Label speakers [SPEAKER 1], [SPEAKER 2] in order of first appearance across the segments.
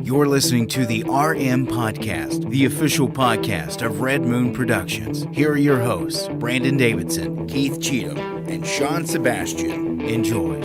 [SPEAKER 1] You're listening to the RMPodcast, the official podcast of Red Moon Productions. Here are your hosts, Brandon Davidson, Keith Cheatham, and Sean Sebastian. Enjoy.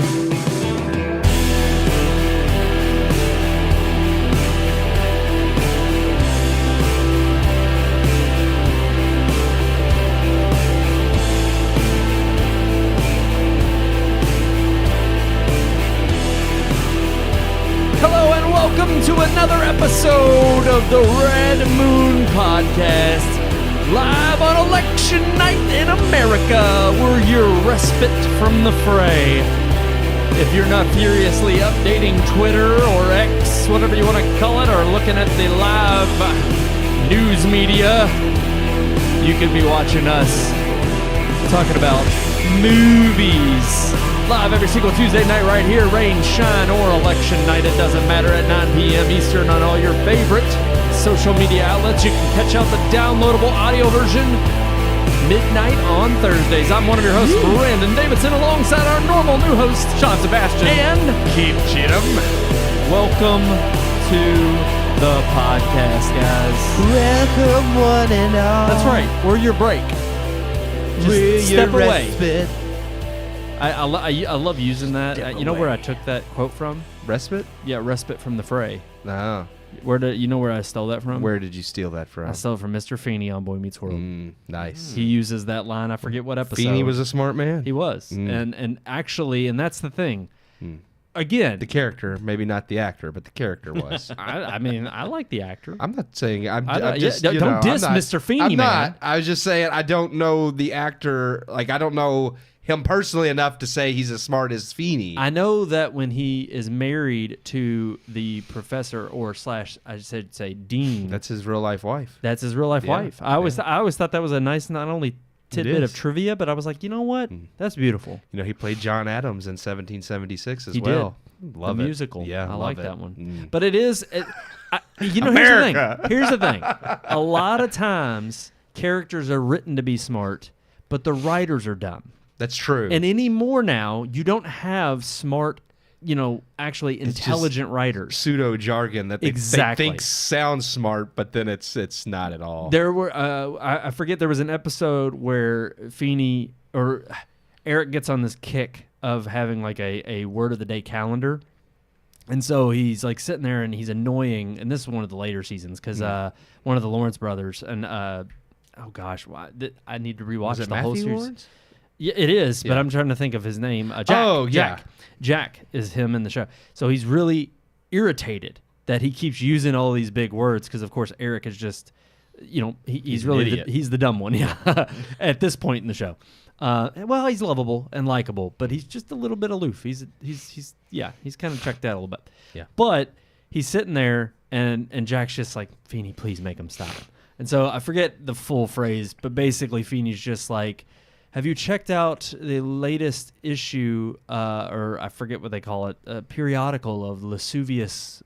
[SPEAKER 2] Welcome to another episode of the Red Moon Podcast, live on election night in America. We're your respite from the fray. If you're not furiously updating Twitter or X, whatever you want to call it, or looking at the live news media, you could be watching us talking about movies. Live every single Tuesday night right here, rain, shine, or election night. It doesn't matter, at 9 p.m. Eastern on all your favorite social media outlets. You can catch out the downloadable audio version midnight on Thursdays. I'm one of your hosts, Brandon Davidson, alongside our normal new host, Sean Sebastian and Keith Cheatham. Welcome to the podcast, guys.
[SPEAKER 3] Welcome one and all.
[SPEAKER 2] That's right. We're your break. Just step away. I love using that. You know where I took that quote from?
[SPEAKER 3] Respite?
[SPEAKER 2] Yeah, respite from the fray.
[SPEAKER 3] No.
[SPEAKER 2] You know where I stole that from?
[SPEAKER 3] Where did you steal that from?
[SPEAKER 2] I stole it from Mr. Feeney on Boy Meets World.
[SPEAKER 3] Nice.
[SPEAKER 2] He uses that line. I forget what episode.
[SPEAKER 3] Feeney was a smart man.
[SPEAKER 2] He was. And actually, and that's the thing. Again.
[SPEAKER 3] The character, maybe not the actor, but the character was.
[SPEAKER 2] I mean, I like the actor.
[SPEAKER 3] I'm not saying, I'm just,
[SPEAKER 2] don't diss Mr. Feeney, man.
[SPEAKER 3] I was just saying, I don't know the actor, like, I don't know him personally enough to say he's as smart as Feeney.
[SPEAKER 2] I know that when he is married to the professor I should say dean.
[SPEAKER 3] That's his real life wife.
[SPEAKER 2] That's his real life wife. I always thought that was a nice, not only tidbit of trivia, but I was like, you know what? That's beautiful.
[SPEAKER 3] You know, he played John Adams in 1776 as
[SPEAKER 2] he
[SPEAKER 3] well.
[SPEAKER 2] Did.
[SPEAKER 3] Love
[SPEAKER 2] the
[SPEAKER 3] it.
[SPEAKER 2] musical.
[SPEAKER 3] Yeah,
[SPEAKER 2] I like that one.
[SPEAKER 3] Mm.
[SPEAKER 2] But it is, here's the thing. A lot of times, characters are written to be smart, but the writers are dumb.
[SPEAKER 3] That's true.
[SPEAKER 2] And anymore now, you don't have smart, actually intelligent writers.
[SPEAKER 3] Pseudo jargon that they think sounds smart, but then it's not at all.
[SPEAKER 2] There were I forget, there was an episode where Feeney or Eric gets on this kick of having like a word of the day calendar. And so he's like sitting there and he's annoying, and this is one of the later seasons because one of the Lawrence brothers and I need to rewatch the whole series.
[SPEAKER 3] Lawrence?
[SPEAKER 2] Yeah, it is, but I'm trying to think of his name. Jack.
[SPEAKER 3] Oh, yeah.
[SPEAKER 2] Jack is him in the show. So he's really irritated that he keeps using all these big words because, of course, Eric is just, he's really he's the dumb one. Yeah, at this point in the show. Well, he's lovable and likable, but he's just a little bit aloof. He's kind of checked out a little bit.
[SPEAKER 3] Yeah.
[SPEAKER 2] But he's sitting there, and Jack's just like, Feeney, please make him stop. And so I forget the full phrase, but basically Feeney's just like, have you checked out the latest issue, or I forget what they call it, periodical of Lascivious,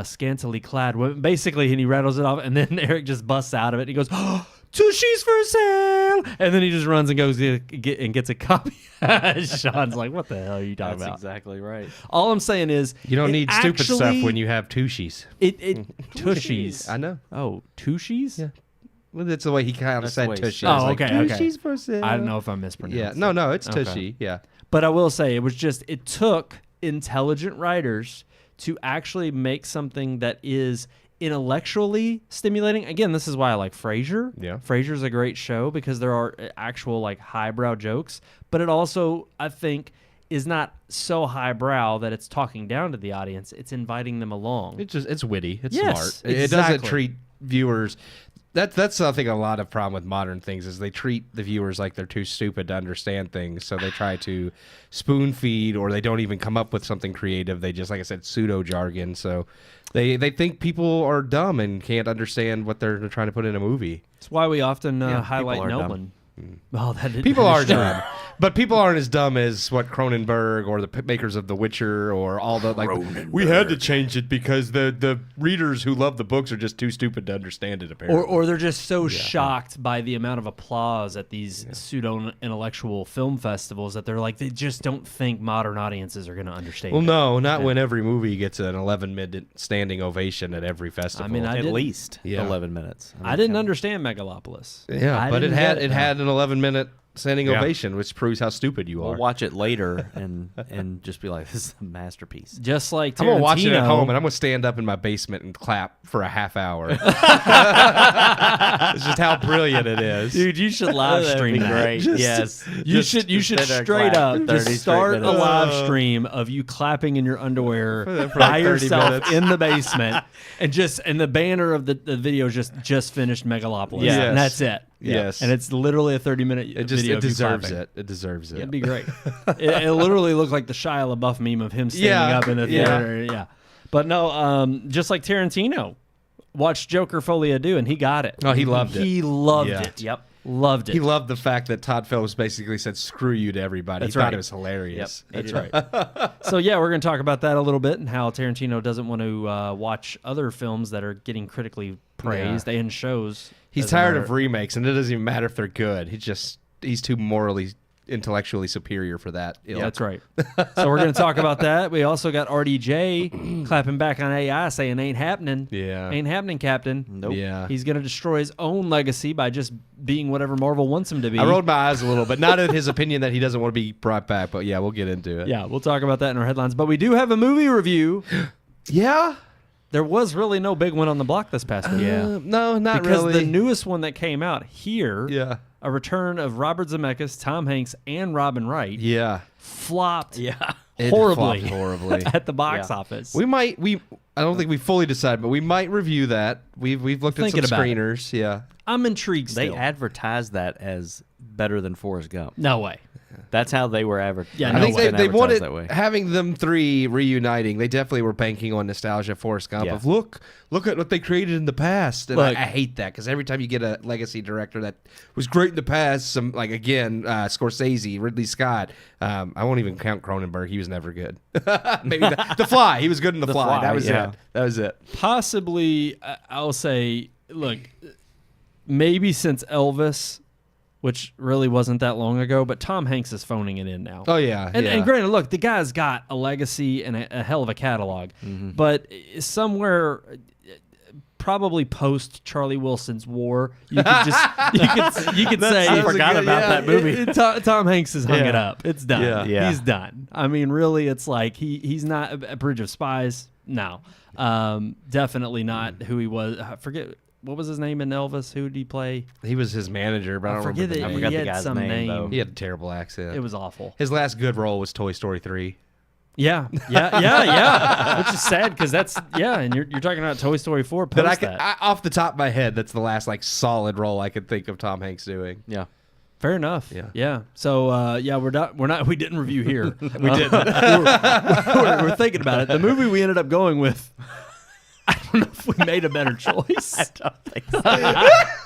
[SPEAKER 2] scantily clad? Basically, and he rattles it off, and then Eric just busts out of it. And he goes, "Tushy's for sale!" And then he just runs and goes and gets a copy. Sean's like, "What the hell are you talking about?"
[SPEAKER 4] That's exactly right.
[SPEAKER 2] All I'm saying is,
[SPEAKER 3] you don't need stupid stuff when you have Tushies.
[SPEAKER 2] Tushies.
[SPEAKER 3] I know.
[SPEAKER 2] Oh, Tushies?
[SPEAKER 3] Yeah. Well, that's the way he kind of said Tushy.
[SPEAKER 2] Oh, okay.
[SPEAKER 3] Tushy's for sale.
[SPEAKER 2] I don't know if I mispronounced.
[SPEAKER 3] Yeah, no, it's Tushy. Yeah.
[SPEAKER 2] But I will say it took intelligent writers to actually make something that is intellectually stimulating. Again, this is why I like Frasier.
[SPEAKER 3] Yeah.
[SPEAKER 2] Frasier's a great show because there are actual like highbrow jokes, but it also, I think, is not so highbrow that it's talking down to the audience. It's inviting them along.
[SPEAKER 3] It's witty. It's
[SPEAKER 2] smart.
[SPEAKER 3] Exactly. It doesn't treat viewers. That's I think a lot of problem with modern things is they treat the viewers like they're too stupid to understand things, so they try to spoon feed, or they don't even come up with something creative. They just, like I said, pseudo jargon. So they think people are dumb and can't understand what they're trying to put in a movie.
[SPEAKER 2] That's why we often highlight Nolan. Oh, that didn't
[SPEAKER 3] People are
[SPEAKER 2] understand.
[SPEAKER 3] dumb, but people aren't as dumb as what Cronenberg or the makers of The Witcher or all the we had to change it because the readers who love the books are just too stupid to understand it. Apparently,
[SPEAKER 2] Or they're just so shocked by the amount of applause at these pseudo-intellectual film festivals that they're like, they just don't think modern audiences are going to understand.
[SPEAKER 3] well, no, not when every movie gets an 11-minute standing ovation at every festival.
[SPEAKER 2] I mean,
[SPEAKER 4] At least
[SPEAKER 3] Yeah.
[SPEAKER 4] 11 minutes.
[SPEAKER 2] I didn't understand Megalopolis.
[SPEAKER 3] yeah, but it
[SPEAKER 2] didn't
[SPEAKER 3] had
[SPEAKER 2] get
[SPEAKER 3] it had an 11-minute standing
[SPEAKER 2] Yeah.
[SPEAKER 3] ovation, which proves how stupid you
[SPEAKER 4] We'll
[SPEAKER 3] are.
[SPEAKER 4] watch it later and just be like, this is a masterpiece.
[SPEAKER 2] Just like Tarantino.
[SPEAKER 3] I'm gonna watch it at home, and I'm gonna stand up in my basement and clap for a half hour. It's just how brilliant it is.
[SPEAKER 2] Dude, you should live stream that.
[SPEAKER 4] Great. Yes.
[SPEAKER 2] You should
[SPEAKER 4] sit there
[SPEAKER 2] straight
[SPEAKER 4] and
[SPEAKER 2] up
[SPEAKER 4] clap for 30
[SPEAKER 2] just
[SPEAKER 4] straight
[SPEAKER 2] start a
[SPEAKER 4] minutes.
[SPEAKER 2] live stream of you clapping in your underwear
[SPEAKER 3] For
[SPEAKER 2] by
[SPEAKER 3] like 30
[SPEAKER 2] yourself
[SPEAKER 3] minutes.
[SPEAKER 2] in the basement, and the banner of the video just finished Megalopolis,
[SPEAKER 3] Yes.
[SPEAKER 2] and that's it.
[SPEAKER 3] Yes.
[SPEAKER 2] And it's literally a 30-minute
[SPEAKER 3] It just
[SPEAKER 2] video
[SPEAKER 3] it
[SPEAKER 2] of you
[SPEAKER 3] deserves
[SPEAKER 2] clapping.
[SPEAKER 3] it. It deserves it.
[SPEAKER 2] It'd be great. it literally looked like the Shia LaBeouf meme of him standing
[SPEAKER 3] Yeah.
[SPEAKER 2] up in the
[SPEAKER 3] Yeah.
[SPEAKER 2] theater. Yeah. But no, just like Tarantino, watched Joker Folie à Deux, and he got it.
[SPEAKER 3] Oh, he loved it.
[SPEAKER 2] He loved
[SPEAKER 3] Yeah.
[SPEAKER 2] it. Yep. Loved it.
[SPEAKER 3] He loved the fact that Todd Phillips basically said "screw you" to everybody.
[SPEAKER 2] That's
[SPEAKER 3] he thought
[SPEAKER 2] right.
[SPEAKER 3] it was hilarious.
[SPEAKER 4] Yep.
[SPEAKER 2] That's right. So yeah, we're going to talk about that a little bit and how Tarantino doesn't want to watch other films that are getting critically praised and shows.
[SPEAKER 3] He's tired of remakes, and it doesn't even matter if they're good. He's too morally, intellectually superior for that.
[SPEAKER 2] Yeah, that's right. So we're going to talk about that. We also got RDJ clapping back on AI, saying "Ain't happening."
[SPEAKER 3] Yeah.
[SPEAKER 2] Ain't happening, Captain.
[SPEAKER 4] Nope.
[SPEAKER 3] Yeah.
[SPEAKER 2] He's going to destroy his own legacy by just being whatever Marvel wants him to be.
[SPEAKER 3] I rolled my eyes a little, but not at his opinion that he doesn't want to be brought back. But yeah, we'll get into it.
[SPEAKER 2] Yeah, we'll talk about that in our headlines. But we do have a movie review.
[SPEAKER 3] Yeah.
[SPEAKER 2] There was really no big one on the block this past week.
[SPEAKER 3] No, not
[SPEAKER 2] Because
[SPEAKER 3] really.
[SPEAKER 2] the newest one that came out here,
[SPEAKER 3] Yeah.
[SPEAKER 2] a return of Robert Zemeckis, Tom Hanks, and Robin Wright,
[SPEAKER 3] Yeah.
[SPEAKER 2] flopped
[SPEAKER 4] Yeah.
[SPEAKER 3] It
[SPEAKER 2] horribly,
[SPEAKER 3] flopped horribly.
[SPEAKER 2] at the box
[SPEAKER 4] Yeah.
[SPEAKER 2] office.
[SPEAKER 3] I don't think we fully decided, but we might review that. We've looked at some
[SPEAKER 2] Thinking about it.
[SPEAKER 3] screeners. Yeah.
[SPEAKER 2] I'm intrigued
[SPEAKER 4] They
[SPEAKER 2] still.
[SPEAKER 4] advertised that as better than Forrest Gump.
[SPEAKER 2] No way.
[SPEAKER 4] That's how they were advertised.
[SPEAKER 2] Yeah,
[SPEAKER 3] I
[SPEAKER 2] no
[SPEAKER 3] think
[SPEAKER 2] way.
[SPEAKER 3] they wanted
[SPEAKER 4] that way.
[SPEAKER 3] having them three reuniting. They definitely were banking on nostalgia. Forrest Gump
[SPEAKER 4] Yeah.
[SPEAKER 3] of look at what they created in the past. And
[SPEAKER 2] Look.
[SPEAKER 3] I hate that because every time you get a legacy director that was great in the past, some like again Scorsese, Ridley Scott. I won't even count Cronenberg. He was never good. Maybe the Fly. He was good in the Fly.
[SPEAKER 4] Fly,
[SPEAKER 3] That was
[SPEAKER 4] yeah.
[SPEAKER 3] it. That was it.
[SPEAKER 2] Possibly, I'll say, look, maybe since Elvis, which really wasn't that long ago, but Tom Hanks is phoning it in now.
[SPEAKER 3] Oh yeah.
[SPEAKER 2] And granted, look, the guy's got a legacy and a hell of a catalog, but somewhere, probably post Charlie Wilson's War, you could just you could say
[SPEAKER 4] I forgot about that movie.
[SPEAKER 2] Tom Hanks has hung it
[SPEAKER 3] Yeah.
[SPEAKER 2] up. It's done.
[SPEAKER 3] Yeah.
[SPEAKER 4] Yeah.
[SPEAKER 2] He's done. I mean, really, it's like he's not a Bridge of Spies. No, definitely not who he was. I forget. What was his name in Elvis? Who did he play?
[SPEAKER 3] He was his manager, but I don't
[SPEAKER 2] forget
[SPEAKER 3] remember the
[SPEAKER 2] it.
[SPEAKER 3] name.
[SPEAKER 4] forgot
[SPEAKER 2] He
[SPEAKER 4] the
[SPEAKER 2] had
[SPEAKER 4] guy's
[SPEAKER 2] some
[SPEAKER 4] name, though.
[SPEAKER 3] He had a terrible accent.
[SPEAKER 2] It was awful.
[SPEAKER 3] His last good role was Toy Story 3.
[SPEAKER 2] Yeah. Which is sad because that's and you're talking about Toy Story 4.
[SPEAKER 3] But
[SPEAKER 2] Post that.
[SPEAKER 3] off the top of my head, that's the last like solid role I could think of Tom Hanks doing.
[SPEAKER 4] Yeah.
[SPEAKER 2] Fair enough.
[SPEAKER 3] Yeah.
[SPEAKER 2] So we didn't review here. We didn't. We're thinking about it. The movie we ended up going with, I don't know if we made a better choice.
[SPEAKER 4] I don't think so.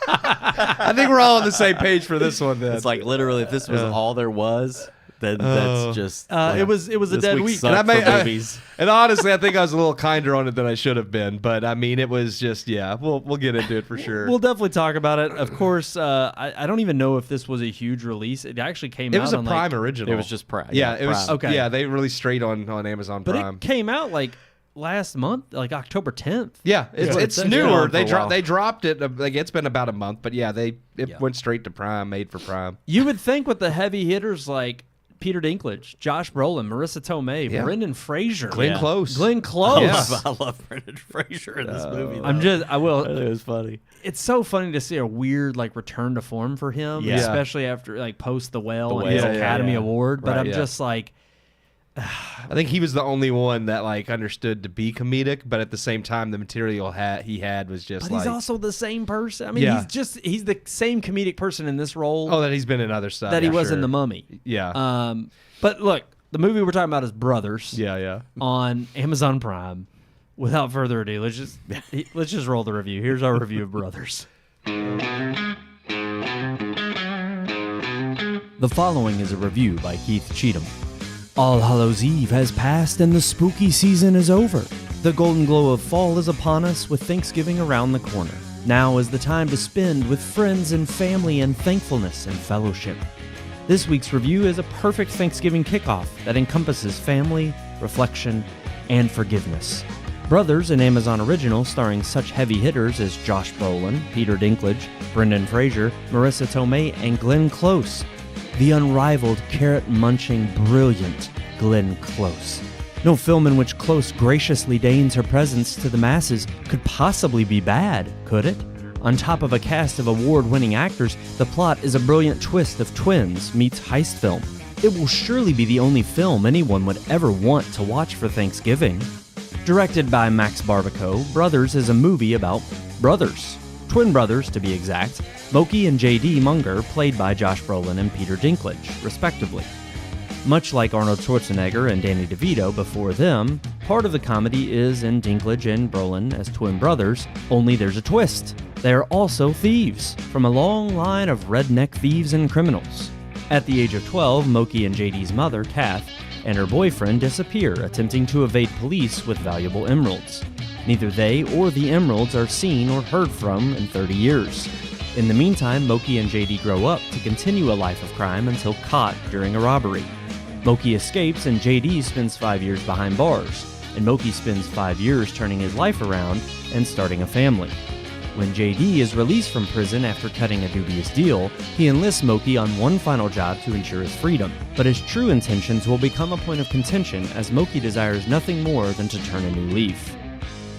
[SPEAKER 3] I think we're all on the same page for this one. Then
[SPEAKER 4] It's like literally, if this was all there was, then
[SPEAKER 3] Oh.
[SPEAKER 4] that's just.
[SPEAKER 2] It was a
[SPEAKER 4] this
[SPEAKER 2] dead
[SPEAKER 4] week
[SPEAKER 2] week.
[SPEAKER 4] sucked
[SPEAKER 3] And I
[SPEAKER 4] for
[SPEAKER 3] may-
[SPEAKER 4] movies.
[SPEAKER 3] and honestly, I think I was a little kinder on it than I should have been. But I mean, it was just we'll get into it for sure.
[SPEAKER 2] We'll definitely talk about it. Of course, I don't even know if this was a huge release. It actually came
[SPEAKER 3] it
[SPEAKER 2] out
[SPEAKER 3] was a
[SPEAKER 2] on
[SPEAKER 3] Prime original.
[SPEAKER 4] It was just Prime.
[SPEAKER 3] Yeah, it was.
[SPEAKER 4] Prime.
[SPEAKER 2] Okay.
[SPEAKER 3] Yeah, they released straight on Amazon
[SPEAKER 2] but
[SPEAKER 3] Prime.
[SPEAKER 2] it came out like last month, like October 10th.
[SPEAKER 3] Yeah, it's
[SPEAKER 2] It's been
[SPEAKER 3] newer.
[SPEAKER 4] on for
[SPEAKER 3] They
[SPEAKER 4] a while.
[SPEAKER 3] they dropped it like it's been about a month, but yeah, it
[SPEAKER 2] Yeah.
[SPEAKER 3] went straight to Prime, made for Prime.
[SPEAKER 2] You would think with the heavy hitters like Peter Dinklage, Josh Brolin, Marissa Tomei,
[SPEAKER 3] Yeah.
[SPEAKER 2] Brendan Fraser,
[SPEAKER 3] Glenn Close.
[SPEAKER 2] Glenn Close.
[SPEAKER 3] Yes.
[SPEAKER 4] I love Brendan Fraser in this movie.
[SPEAKER 2] I will.
[SPEAKER 4] It was funny.
[SPEAKER 2] It's so funny to see a weird like return to form for him,
[SPEAKER 4] Yeah.
[SPEAKER 2] especially after like post The Whale and
[SPEAKER 4] Whale,
[SPEAKER 2] his
[SPEAKER 4] yeah,
[SPEAKER 2] Academy
[SPEAKER 4] yeah.
[SPEAKER 2] Award. But
[SPEAKER 3] Right,
[SPEAKER 2] I'm
[SPEAKER 3] yeah.
[SPEAKER 2] just like,
[SPEAKER 3] I think he was the only one that like understood to be comedic, but at the same time, the material he had was just
[SPEAKER 2] but
[SPEAKER 3] like
[SPEAKER 2] he's also the same person. I mean,
[SPEAKER 3] Yeah.
[SPEAKER 2] he's the same comedic person in this role
[SPEAKER 3] that he's been in other stuff
[SPEAKER 2] that he
[SPEAKER 3] yeah,
[SPEAKER 2] was in
[SPEAKER 3] sure.
[SPEAKER 2] The Mummy.
[SPEAKER 3] Yeah,
[SPEAKER 2] But look, the movie we're talking about is Brothers.
[SPEAKER 3] yeah.
[SPEAKER 2] On Amazon Prime. Without further ado, let's just roll the review. Here's our review of Brothers. The following is a review by Keith Cheatham. All Hallows Eve has passed and the spooky season is over. The golden glow of fall is upon us with Thanksgiving around the corner. Now is the time to spend with friends and family and thankfulness and fellowship. This week's review is a perfect Thanksgiving kickoff that encompasses family, reflection, and forgiveness. Brothers, an Amazon original starring such heavy hitters as Josh Brolin, Peter Dinklage, Brendan Fraser, Marissa Tomei, and Glenn Close. The unrivaled, carrot-munching, brilliant Glenn Close. No film in which Close graciously deigns her presence to the masses could possibly be bad, could it? On top of a cast of award-winning actors, the plot is a brilliant twist of twins meets heist film. It will surely be the only film anyone would ever want to watch for Thanksgiving. Directed by Max Barbaco, Brothers is a movie about brothers. Twin brothers, to be exact. Moki and J.D. Munger, played by Josh Brolin and Peter Dinklage, respectively. Much like Arnold Schwarzenegger and Danny DeVito before them, part of the comedy is in Dinklage and Brolin as twin brothers, only there's a twist. They are also thieves, from a long line of redneck thieves and criminals. At the age of 12, Moki and J.D.'s mother, Kath, and her boyfriend disappear, attempting to evade police with valuable emeralds. Neither they or the emeralds are seen or heard from in 30 years. In the meantime, Moki and J.D. grow up to continue a life of crime until caught during a robbery. Moki escapes and J.D. spends 5 years behind bars, and Moki spends 5 years turning his life around and starting a family. When J.D. is released from prison after cutting a dubious deal, he enlists Moki on one final job to ensure his freedom. But his true intentions will become a point of contention as Moki desires nothing more than to turn a new leaf.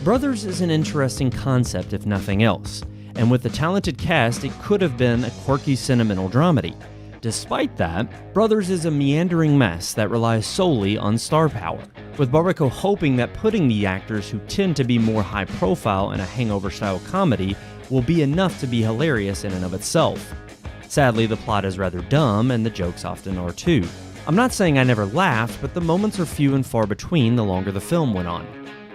[SPEAKER 2] Brothers is an interesting concept if nothing else, and with a talented cast it could have been a quirky sentimental dramedy. Despite that, Brothers is a meandering mess that relies solely on star power, with Barbaco hoping that putting the actors who tend to be more high profile in a hangover-style comedy will be enough to be hilarious in and of itself. Sadly, the plot is rather dumb, and the jokes often are too. I'm not saying I never laughed, but the moments are few and far between the longer the film went on.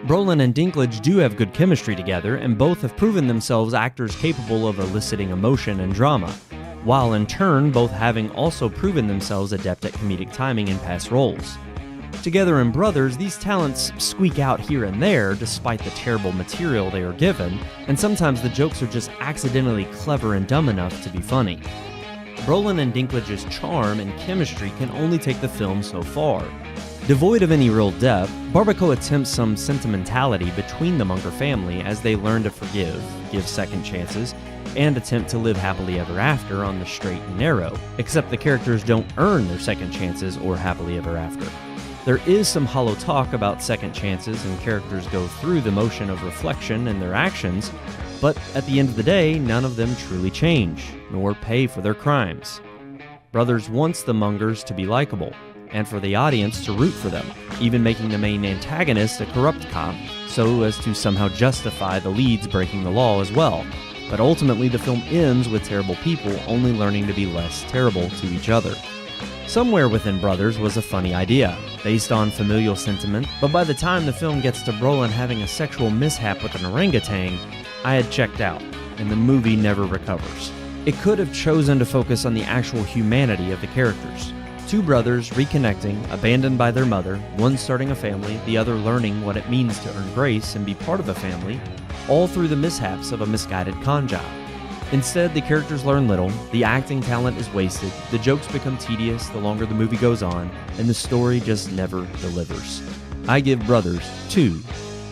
[SPEAKER 2] Brolin and Dinklage do have good chemistry together, and both have proven themselves actors capable of eliciting emotion and drama, while in turn both having also proven themselves adept at comedic timing in past roles. Together in Brothers, these talents squeak out here and there despite the terrible material they are given, and sometimes the jokes are just accidentally clever and dumb enough to be funny. Brolin and Dinklage's charm and chemistry can only take the film so far. Devoid of any real depth, Barbaco attempts some sentimentality between the Munger family as they learn to forgive, give second chances, and attempt to live happily ever after on the straight and narrow, except the characters don't earn their second chances or happily ever after. There is some hollow talk about second chances and characters go through the motion of reflection in their actions, but at the end of the day, none of them truly change, nor pay for their crimes. Brothers wants the Mungers to be likable, and for the audience to root for them, even making the main antagonist a corrupt cop, so as to somehow justify the leads breaking the law as well. But ultimately the film ends with terrible people only learning to be less terrible to each other. Somewhere within Brothers was a funny idea, based on familial sentiment, but by the time the film gets to Brolin having a sexual mishap with an orangutan, I had checked out, and the movie never recovers. It could have chosen to focus on the actual humanity of the characters. Two brothers reconnecting, abandoned by their mother, one starting a family, the other learning what it means to earn grace and be part of a family, all through the mishaps of a misguided con job. Instead, the characters learn little, the acting talent is wasted, the jokes become tedious the longer the movie goes on, and the story just never delivers. I give Brothers 2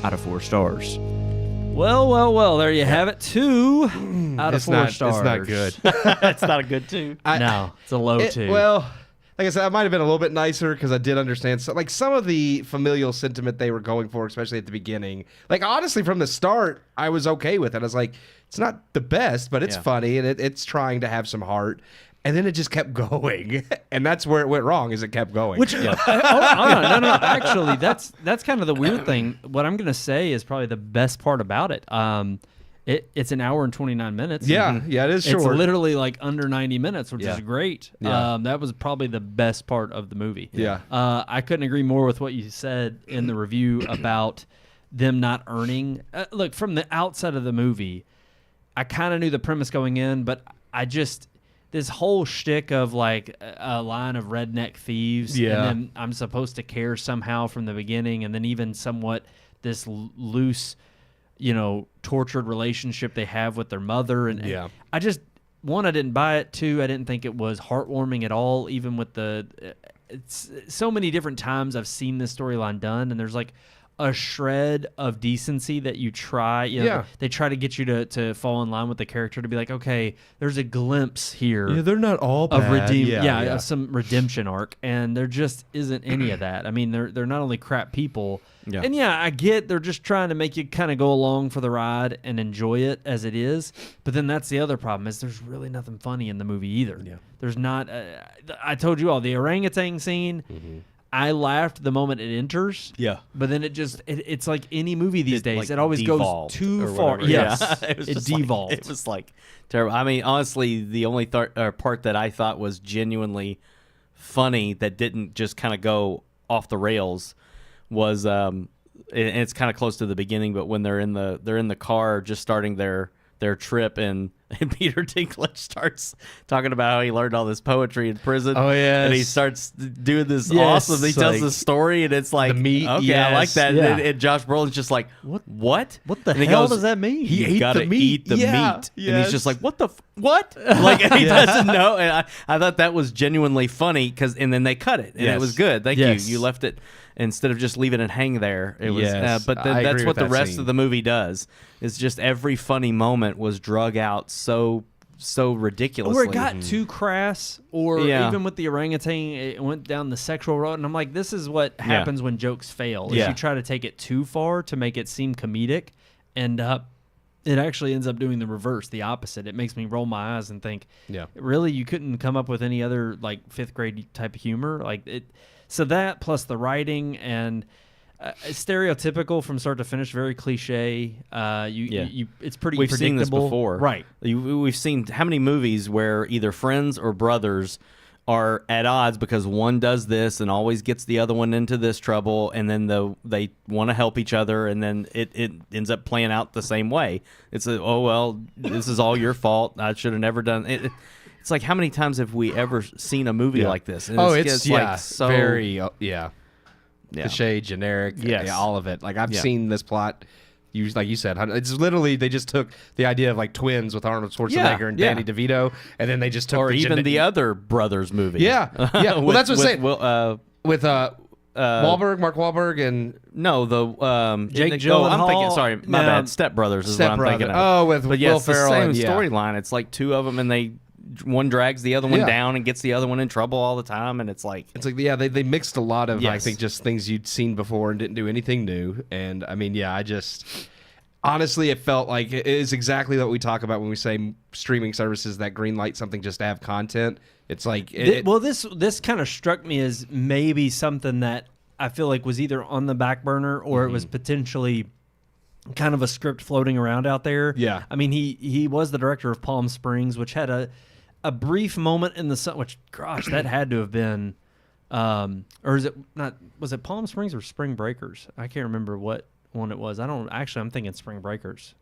[SPEAKER 2] out of 4 stars. Well, there you have it. 2 out of 4 stars.
[SPEAKER 3] It's not good.
[SPEAKER 2] It's not a good 2. No, it's a low 2.
[SPEAKER 3] Well, like I said, I might have been a little bit nicer because I did understand some of the familial sentiment they were going for, especially at the beginning. Like, honestly, from the start, I was okay with it. I was like, it's not the best, but it's funny, and it's trying to have some heart. And then it just kept going, and that's where it went wrong. Is it kept going?
[SPEAKER 2] Which no. Actually, that's kind of the weird thing. What I'm going to say is probably the best part about it. It's an hour and 29 minutes.
[SPEAKER 3] Yeah, it is short.
[SPEAKER 2] It's literally like under 90 minutes, which is great. Yeah. That was probably the best part of the movie.
[SPEAKER 3] Yeah.
[SPEAKER 2] I couldn't agree more with what you said in the review about them not earning. Look, from the outside of the movie, I kind of knew the premise going in, but this whole shtick of like a line of redneck thieves,
[SPEAKER 3] Yeah.
[SPEAKER 2] and then I'm supposed to care somehow from the beginning, and then even somewhat this loose, tortured relationship they have with their mother, and I just I didn't buy it. Two, I didn't think it was heartwarming at all, even with it's so many different times I've seen this storyline done, and there's like a shred of decency that you try. They try to get you to fall in line with the character, to be like, okay, there's a glimpse here.
[SPEAKER 3] Yeah, they're not all
[SPEAKER 2] of
[SPEAKER 3] bad.
[SPEAKER 2] of some redemption arc, and there just isn't any of that. I mean, they're not only crap people, and I get they're just trying to make you kind of go along for the ride and enjoy it as it is. But then that's the other problem, is there's really nothing funny in the movie either. Yeah. There's not. I told you all, the orangutan scene. Mm-hmm. I laughed the moment it enters. Yeah. But then it's like any movie these days.
[SPEAKER 4] Like
[SPEAKER 2] it always goes too far. Yes. It devolved.
[SPEAKER 4] It was like terrible. I mean, honestly, the only part that I thought was genuinely funny that didn't just kind of go off the rails was, and it's kind of close to the beginning, but when they're in the car just starting their trip, and Peter Dinklage starts talking about how he learned all this poetry in prison.
[SPEAKER 3] Oh, yes.
[SPEAKER 4] And he starts doing this awesome. He tells the story, and it's like,
[SPEAKER 3] the meat,
[SPEAKER 4] okay, I like that.
[SPEAKER 2] Yeah.
[SPEAKER 4] And Josh Brolin's just like, what?
[SPEAKER 2] What the
[SPEAKER 4] and
[SPEAKER 2] hell does that mean?
[SPEAKER 4] You gotta eat the meat.
[SPEAKER 3] Yes.
[SPEAKER 4] And he's just like, what? Like, he doesn't know. And I thought that was genuinely funny, and then they cut it, and it was good. Thank you. You left it. Instead of just leaving it hang there, it was. But that's what the rest of the movie does. It's just every funny moment was drug out so ridiculously.
[SPEAKER 2] Or it got too crass, or even with the orangutan, it went down the sexual road. And I'm like, this is what happens when jokes fail. Is you try to take it too far to make it seem comedic, and it actually ends up doing the reverse, the opposite. It makes me roll my eyes and think, really, you couldn't come up with any other like fifth grade type of humor, like it. So that, plus the writing, and stereotypical from start to finish, very cliche. It's pretty
[SPEAKER 4] We've
[SPEAKER 2] predictable.
[SPEAKER 4] seen this before.
[SPEAKER 2] Right.
[SPEAKER 4] We've seen how many movies where either friends or brothers are at odds because one does this and always gets the other one into this trouble, and then they want to help each other, and then it ends up playing out the same way. It's this is all your fault. I should have never done it. It's like, how many times have we ever seen a movie like this? And
[SPEAKER 3] it's
[SPEAKER 4] like so
[SPEAKER 3] very cliche, generic, all of it. Like, I've seen this plot. Like you said, it's literally, they just took the idea of like twins with Arnold Schwarzenegger and Danny DeVito, and then they just took
[SPEAKER 4] even the other brothers movie.
[SPEAKER 3] Yeah. Well, that's what I'm saying. With Wahlberg, Mark Wahlberg, and
[SPEAKER 2] Jake Gyllenhaal.
[SPEAKER 4] I'm thinking. Sorry, my bad. Step Brothers is what I'm thinking of.
[SPEAKER 3] Oh, with Will Ferrell.
[SPEAKER 4] It's the same storyline. It's like two of them, and one drags the other one down and gets the other one in trouble all the time, and it's like
[SPEAKER 3] they mixed a lot of I think just things you'd seen before and didn't do anything new. And I mean, I just honestly, it felt like it is exactly what we talk about when we say streaming services that greenlight something just to have content. It's like
[SPEAKER 2] this kind of struck me as maybe something that I feel like was either on the back burner, or it was potentially kind of a script floating around out there. Yeah, I mean, he was the director of Palm Springs, which had a brief moment in the sun, which, gosh, that had to have been, or is it not? Was it Palm Springs or Spring Breakers? I can't remember what one it was. I'm thinking Spring Breakers.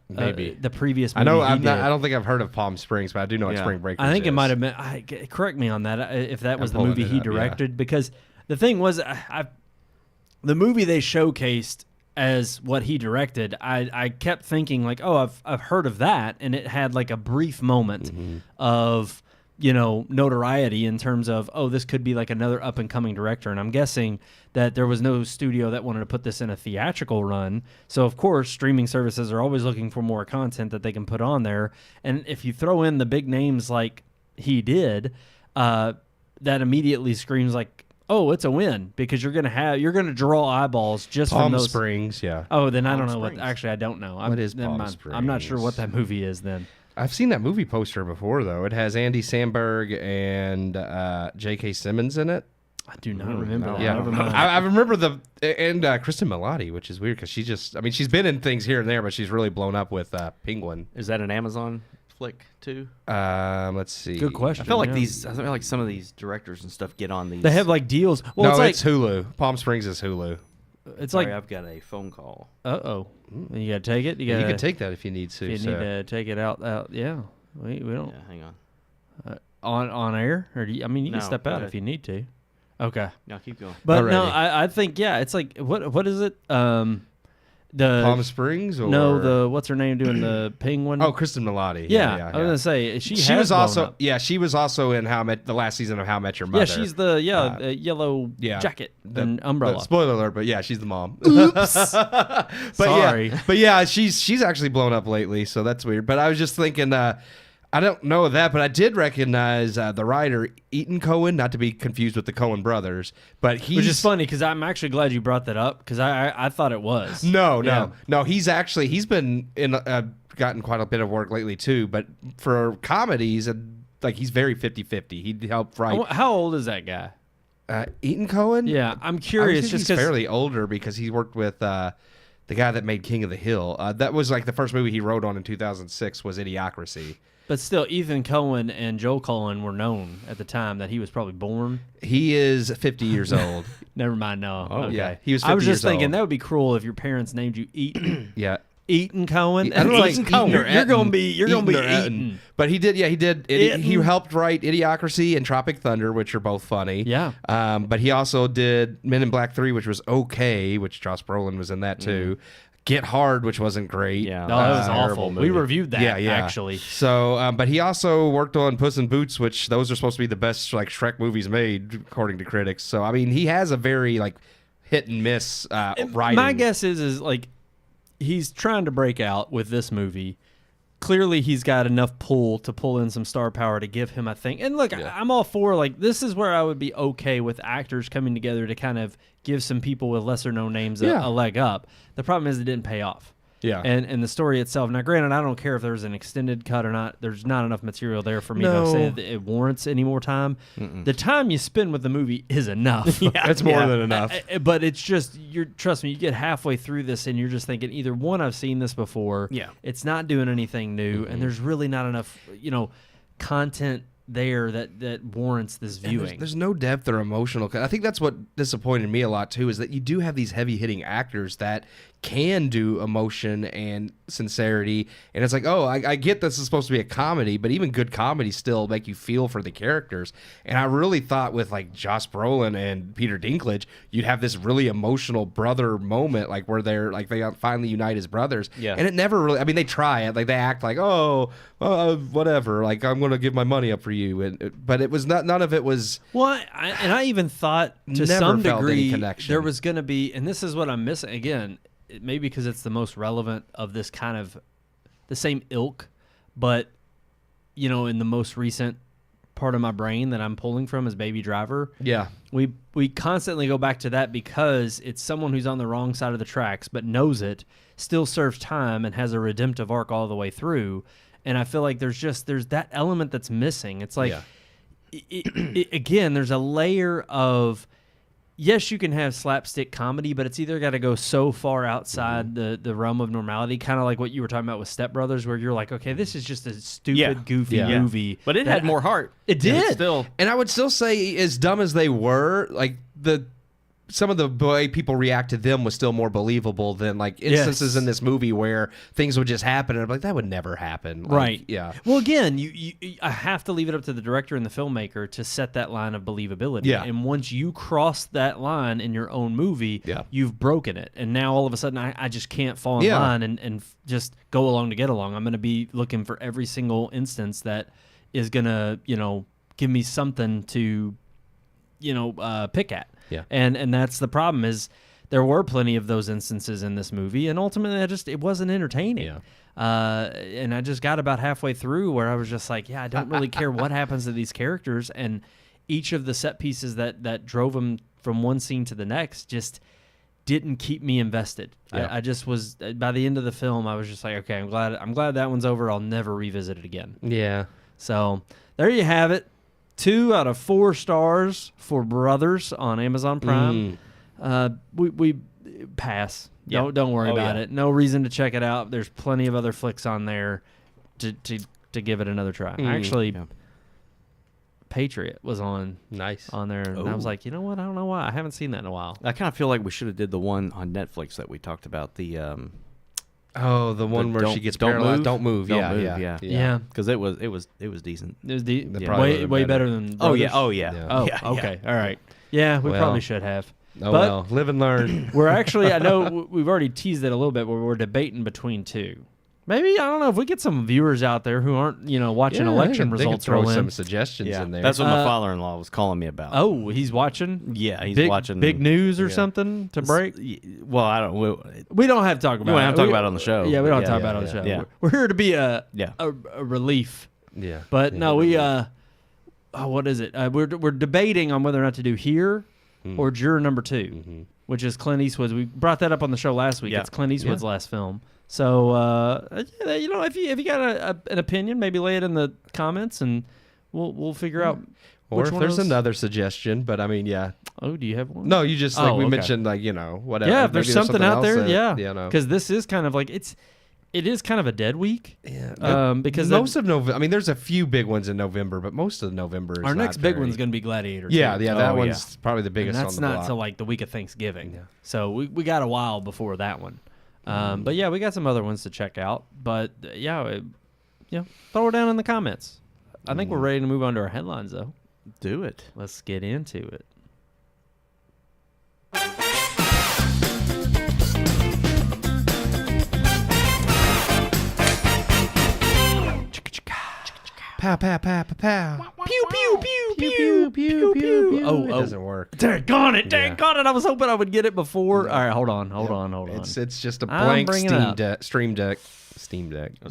[SPEAKER 3] Maybe
[SPEAKER 2] the previous movie.
[SPEAKER 3] I don't think I've heard of Palm Springs, but I do know what Spring Breakers is.
[SPEAKER 2] I think it might have been. Correct me on that if that was the movie he directed, because the thing was, the movie they showcased as what he directed, I kept thinking like, oh, I've heard of that, and it had like a brief moment of notoriety in terms of, oh, this could be like another up and coming director, and I'm guessing that there was no studio that wanted to put this in a theatrical run. So of course, streaming services are always looking for more content that they can put on there, and if you throw in the big names like he did, that immediately screams like, oh, it's a win, because you're gonna draw eyeballs just from those.
[SPEAKER 3] Palm Springs, yeah.
[SPEAKER 2] Oh, then I don't know what. Actually, I don't know.
[SPEAKER 3] What is Palm Springs?
[SPEAKER 2] I'm not sure what that movie is. Then
[SPEAKER 3] I've seen that movie poster before, though. It has Andy Samberg and J.K. Simmons in it.
[SPEAKER 2] I do not remember that.
[SPEAKER 3] Yeah, I remember and Kristen Milotti, which is weird because she's been in things here and there, but she's really blown up with Penguin.
[SPEAKER 4] Is that an Amazon flick too?
[SPEAKER 3] Let's see.
[SPEAKER 2] Good question.
[SPEAKER 4] I feel like some of these directors and stuff get on these.
[SPEAKER 2] They have like deals. Well,
[SPEAKER 3] it's Hulu. Palm Springs is Hulu.
[SPEAKER 2] It's
[SPEAKER 4] Sorry,
[SPEAKER 2] like
[SPEAKER 4] I've got a phone call.
[SPEAKER 2] You gotta take it. You
[SPEAKER 3] can take that if you need to.
[SPEAKER 2] If you need to take it out. Yeah, we don't.
[SPEAKER 4] Yeah, hang on.
[SPEAKER 2] on air, or do you, I mean, you
[SPEAKER 4] No,
[SPEAKER 2] can step
[SPEAKER 4] go
[SPEAKER 2] out
[SPEAKER 4] ahead.
[SPEAKER 2] if you need to. Okay,
[SPEAKER 4] No, keep going.
[SPEAKER 2] but no,
[SPEAKER 3] Alrighty.
[SPEAKER 2] I think it's like what is it? The
[SPEAKER 3] Palm Springs or
[SPEAKER 2] no, the what's her name doing the penguin?
[SPEAKER 3] Kristen Milotti.
[SPEAKER 2] yeah, I was gonna say she has
[SPEAKER 3] was
[SPEAKER 2] blown
[SPEAKER 3] also
[SPEAKER 2] up.
[SPEAKER 3] she was also in the last season of How I Met Your Mother.
[SPEAKER 2] Yeah, she's the yellow jacket and umbrella.
[SPEAKER 3] Spoiler alert, but yeah, she's the mom.
[SPEAKER 2] Oops.
[SPEAKER 3] but
[SPEAKER 2] Sorry.
[SPEAKER 3] she's actually blown up lately, so that's weird. But I was just thinking, I don't know that, but I did recognize the writer Ethan Coen, not to be confused with the Coen brothers, but
[SPEAKER 2] Which is funny because I'm actually glad you brought that up because I thought it was.
[SPEAKER 3] No. He's been in gotten quite a bit of work lately too, but for comedies like he's very 50-50. He helped write.
[SPEAKER 2] How old is that guy?
[SPEAKER 3] Ethan Coen?
[SPEAKER 2] Yeah, I'm
[SPEAKER 3] I
[SPEAKER 2] curious
[SPEAKER 3] think
[SPEAKER 2] just
[SPEAKER 3] he's
[SPEAKER 2] because.
[SPEAKER 3] fairly older because he worked with the guy that made King of the Hill. That was like the first movie he wrote on in 2006 was Idiocracy.
[SPEAKER 2] But still, Ethan Coen and Joel Coen were known at the time that he was probably born.
[SPEAKER 3] He is 50 years old.
[SPEAKER 2] Never mind. No.
[SPEAKER 3] Oh,
[SPEAKER 2] okay.
[SPEAKER 3] yeah. He was
[SPEAKER 2] I was
[SPEAKER 3] 50
[SPEAKER 2] just
[SPEAKER 3] years
[SPEAKER 2] thinking
[SPEAKER 3] old.
[SPEAKER 2] that would be cruel if your parents named you Eaton.
[SPEAKER 3] Yeah.
[SPEAKER 2] Eaton Coen.
[SPEAKER 3] I don't know,
[SPEAKER 2] Eaton
[SPEAKER 3] like Eaton or
[SPEAKER 2] You're gonna
[SPEAKER 3] Eaton.
[SPEAKER 2] be
[SPEAKER 3] Eaton or
[SPEAKER 2] Eaton.
[SPEAKER 3] But he did.
[SPEAKER 2] Eaton.
[SPEAKER 3] He helped write Idiocracy and Tropic Thunder, which are both funny.
[SPEAKER 2] Yeah.
[SPEAKER 3] But he also did Men in Black 3, which was okay, which Josh Brolin was in that too. Get Hard, which wasn't great.
[SPEAKER 4] Yeah.
[SPEAKER 2] No, that was
[SPEAKER 4] terrible
[SPEAKER 2] awful.
[SPEAKER 4] movie.
[SPEAKER 2] We reviewed that.
[SPEAKER 3] Yeah.
[SPEAKER 2] Actually.
[SPEAKER 3] So, but he also worked on Puss in Boots, which those are supposed to be the best like Shrek movies made, according to critics. So, I mean, he has a very like hit and miss writing.
[SPEAKER 2] My guess is like he's trying to break out with this movie. Clearly, he's got enough pull to pull in some star power to give him, I think. And look, I'm all for like this is where I would be okay with actors coming together to kind of give some people with lesser known names a leg up. The problem is it didn't pay off.
[SPEAKER 3] Yeah.
[SPEAKER 2] And the story itself. Now, granted, I don't care if there's an extended cut or not. There's not enough material there for me to say that it warrants any more time. The time you spend with the movie is enough.
[SPEAKER 3] That's more than enough.
[SPEAKER 2] But it's just trust me, you get halfway through this and you're just thinking either one, I've seen this before.
[SPEAKER 4] Yeah.
[SPEAKER 2] It's not doing anything new, and there's really not enough, content there that warrants this viewing.
[SPEAKER 3] There's no depth or emotional. I think that's what disappointed me a lot too, is that you do have these heavy hitting actors that can do emotion and sincerity, and it's like, oh, I get this is supposed to be a comedy, but even good comedies still make you feel for the characters. And I really thought with like Josh Brolin and Peter Dinklage, you'd have this really emotional brother moment, like where they finally unite as brothers.
[SPEAKER 4] Yeah.
[SPEAKER 3] And it never really. I mean, they try it, like they act like, whatever, like I'm going to give my money up for you, but it was not. None of it was.
[SPEAKER 2] Well, I even thought to
[SPEAKER 3] Never
[SPEAKER 2] some
[SPEAKER 3] felt any
[SPEAKER 2] degree
[SPEAKER 3] connection.
[SPEAKER 2] there was going to be, and this is what I'm missing again. Maybe because it's the most relevant of this kind of the same ilk, but in the most recent part of my brain that I'm pulling from is Baby Driver.
[SPEAKER 3] Yeah.
[SPEAKER 2] We constantly go back to that because it's someone who's on the wrong side of the tracks but knows it, still serves time and has a redemptive arc all the way through. And I feel like there's that element that's missing. It's like again, there's a layer of, yes, you can have slapstick comedy, but it's either got to go so far outside the realm of normality, kind of like what you were talking about with Step Brothers, where you're like, okay, this is just a stupid, goofy movie.
[SPEAKER 4] But it had more heart.
[SPEAKER 2] It did.
[SPEAKER 4] Still.
[SPEAKER 3] And I would still say, as dumb as they were, like some of the way people react to them was still more believable than like instances in this movie where things would just happen and I'm like, that would never happen. Like,
[SPEAKER 2] Right.
[SPEAKER 3] Yeah.
[SPEAKER 2] Well, again, I have to leave it up to the director and the filmmaker to set that line of believability.
[SPEAKER 3] Yeah.
[SPEAKER 2] And once you cross that line in your own movie, you've broken it. And now all of a sudden I just can't fall in line and just go along to get along. I'm going to be looking for every single instance that is going to, give me something to, pick at.
[SPEAKER 3] Yeah.
[SPEAKER 2] And that's the problem is there were plenty of those instances in this movie, and ultimately it wasn't entertaining.
[SPEAKER 3] Yeah.
[SPEAKER 2] And I just got about halfway through where I was just like, I don't really care what happens to these characters, and each of the set pieces that drove them from one scene to the next just didn't keep me invested.
[SPEAKER 3] Yeah.
[SPEAKER 2] I just was, by the end of the film, I was just like, okay, I'm glad that one's over. I'll never revisit it again.
[SPEAKER 3] Yeah.
[SPEAKER 2] So there you have it. 2 out of 4 stars for Brothers on Amazon Prime. We pass.
[SPEAKER 4] Yeah.
[SPEAKER 2] Don't worry about it. No reason to check it out. There's plenty of other flicks on there to give it another try. Actually, Patriot was on there, and I was like, you know what? I don't know why. I haven't seen that in a while.
[SPEAKER 4] I kind of feel like we should have did the one on Netflix that we talked about, the
[SPEAKER 3] Oh, the one where she gets paralyzed. Don't move.
[SPEAKER 4] Don't move.
[SPEAKER 3] Yeah.
[SPEAKER 2] Yeah.
[SPEAKER 4] Because it was decent.
[SPEAKER 2] It was
[SPEAKER 3] probably
[SPEAKER 2] way better than Brothers.
[SPEAKER 4] Oh yeah.
[SPEAKER 2] Oh,
[SPEAKER 4] Yeah,
[SPEAKER 2] okay. All right. Yeah, we probably should have.
[SPEAKER 3] Oh,
[SPEAKER 2] But-
[SPEAKER 3] well. Live and learn.
[SPEAKER 2] We're actually, I know we've already teased it a little bit, but we're debating between two. Maybe, I don't know, if we get some viewers out there who aren't, watching election
[SPEAKER 3] they
[SPEAKER 2] results
[SPEAKER 3] can throw
[SPEAKER 2] roll in.
[SPEAKER 3] some suggestions
[SPEAKER 4] Yeah.
[SPEAKER 3] in there.
[SPEAKER 4] That's what my father-in-law was calling me about.
[SPEAKER 2] Oh, he's watching?
[SPEAKER 4] Yeah, he's
[SPEAKER 2] big,
[SPEAKER 4] watching
[SPEAKER 2] big news or something to break?
[SPEAKER 4] Well, I don't.
[SPEAKER 2] We don't have to talk about it.
[SPEAKER 4] don't have to talk about it on the show.
[SPEAKER 2] Yeah, we don't have to talk
[SPEAKER 3] Yeah,
[SPEAKER 2] about it on the show.
[SPEAKER 4] yeah.
[SPEAKER 2] We're here to be a
[SPEAKER 4] Yeah.
[SPEAKER 2] relief.
[SPEAKER 3] yeah.
[SPEAKER 2] But
[SPEAKER 3] Yeah.
[SPEAKER 2] no, we what is it? We're debating on whether or not to do Here or Juror number 2, which is Clint Eastwood's. We brought that up on the show last week.
[SPEAKER 4] Yeah.
[SPEAKER 2] It's Clint Eastwood's last film. So if you got an opinion, maybe lay it in the comments and we'll figure out.
[SPEAKER 3] Or
[SPEAKER 2] which
[SPEAKER 3] if
[SPEAKER 2] one
[SPEAKER 3] there's
[SPEAKER 2] is-
[SPEAKER 3] another suggestion, but I mean, yeah.
[SPEAKER 2] Oh, do you have one?
[SPEAKER 3] No, you just
[SPEAKER 2] Oh,
[SPEAKER 3] we
[SPEAKER 2] okay.
[SPEAKER 3] mentioned whatever.
[SPEAKER 2] Yeah, if there's
[SPEAKER 3] Maybe
[SPEAKER 2] something out
[SPEAKER 3] else
[SPEAKER 2] there,
[SPEAKER 3] that,
[SPEAKER 2] yeah.
[SPEAKER 3] you know.
[SPEAKER 2] Because this is kind of like it is kind of a dead week.
[SPEAKER 3] Yeah.
[SPEAKER 2] Because
[SPEAKER 3] most of November, I mean, there's a few big ones in November, but most of November is
[SPEAKER 2] our next
[SPEAKER 3] not
[SPEAKER 2] big
[SPEAKER 3] very-
[SPEAKER 2] one's going to be Gladiator.
[SPEAKER 3] Yeah,
[SPEAKER 2] too.
[SPEAKER 3] yeah, that
[SPEAKER 4] Oh,
[SPEAKER 3] one's probably the
[SPEAKER 2] And
[SPEAKER 3] biggest
[SPEAKER 2] that's
[SPEAKER 3] on the
[SPEAKER 2] not
[SPEAKER 3] block.
[SPEAKER 2] until like the week of Thanksgiving.
[SPEAKER 3] Yeah.
[SPEAKER 2] So we got a while before that one. But yeah, we got some other ones to check out. But throw it down in the comments. I think we're ready to move on to our headlines, though.
[SPEAKER 4] Do it.
[SPEAKER 2] Let's get into it.
[SPEAKER 3] Pow, pow, pow, pow, pow.
[SPEAKER 2] Pew pew pew pew pew pew.
[SPEAKER 3] It
[SPEAKER 2] Oh,
[SPEAKER 3] doesn't work.
[SPEAKER 2] Daggone it! I was hoping I would get it before. All right, hold on.
[SPEAKER 3] It's just a
[SPEAKER 2] I'm
[SPEAKER 3] blank
[SPEAKER 2] bringing it up.
[SPEAKER 3] Steam Deck.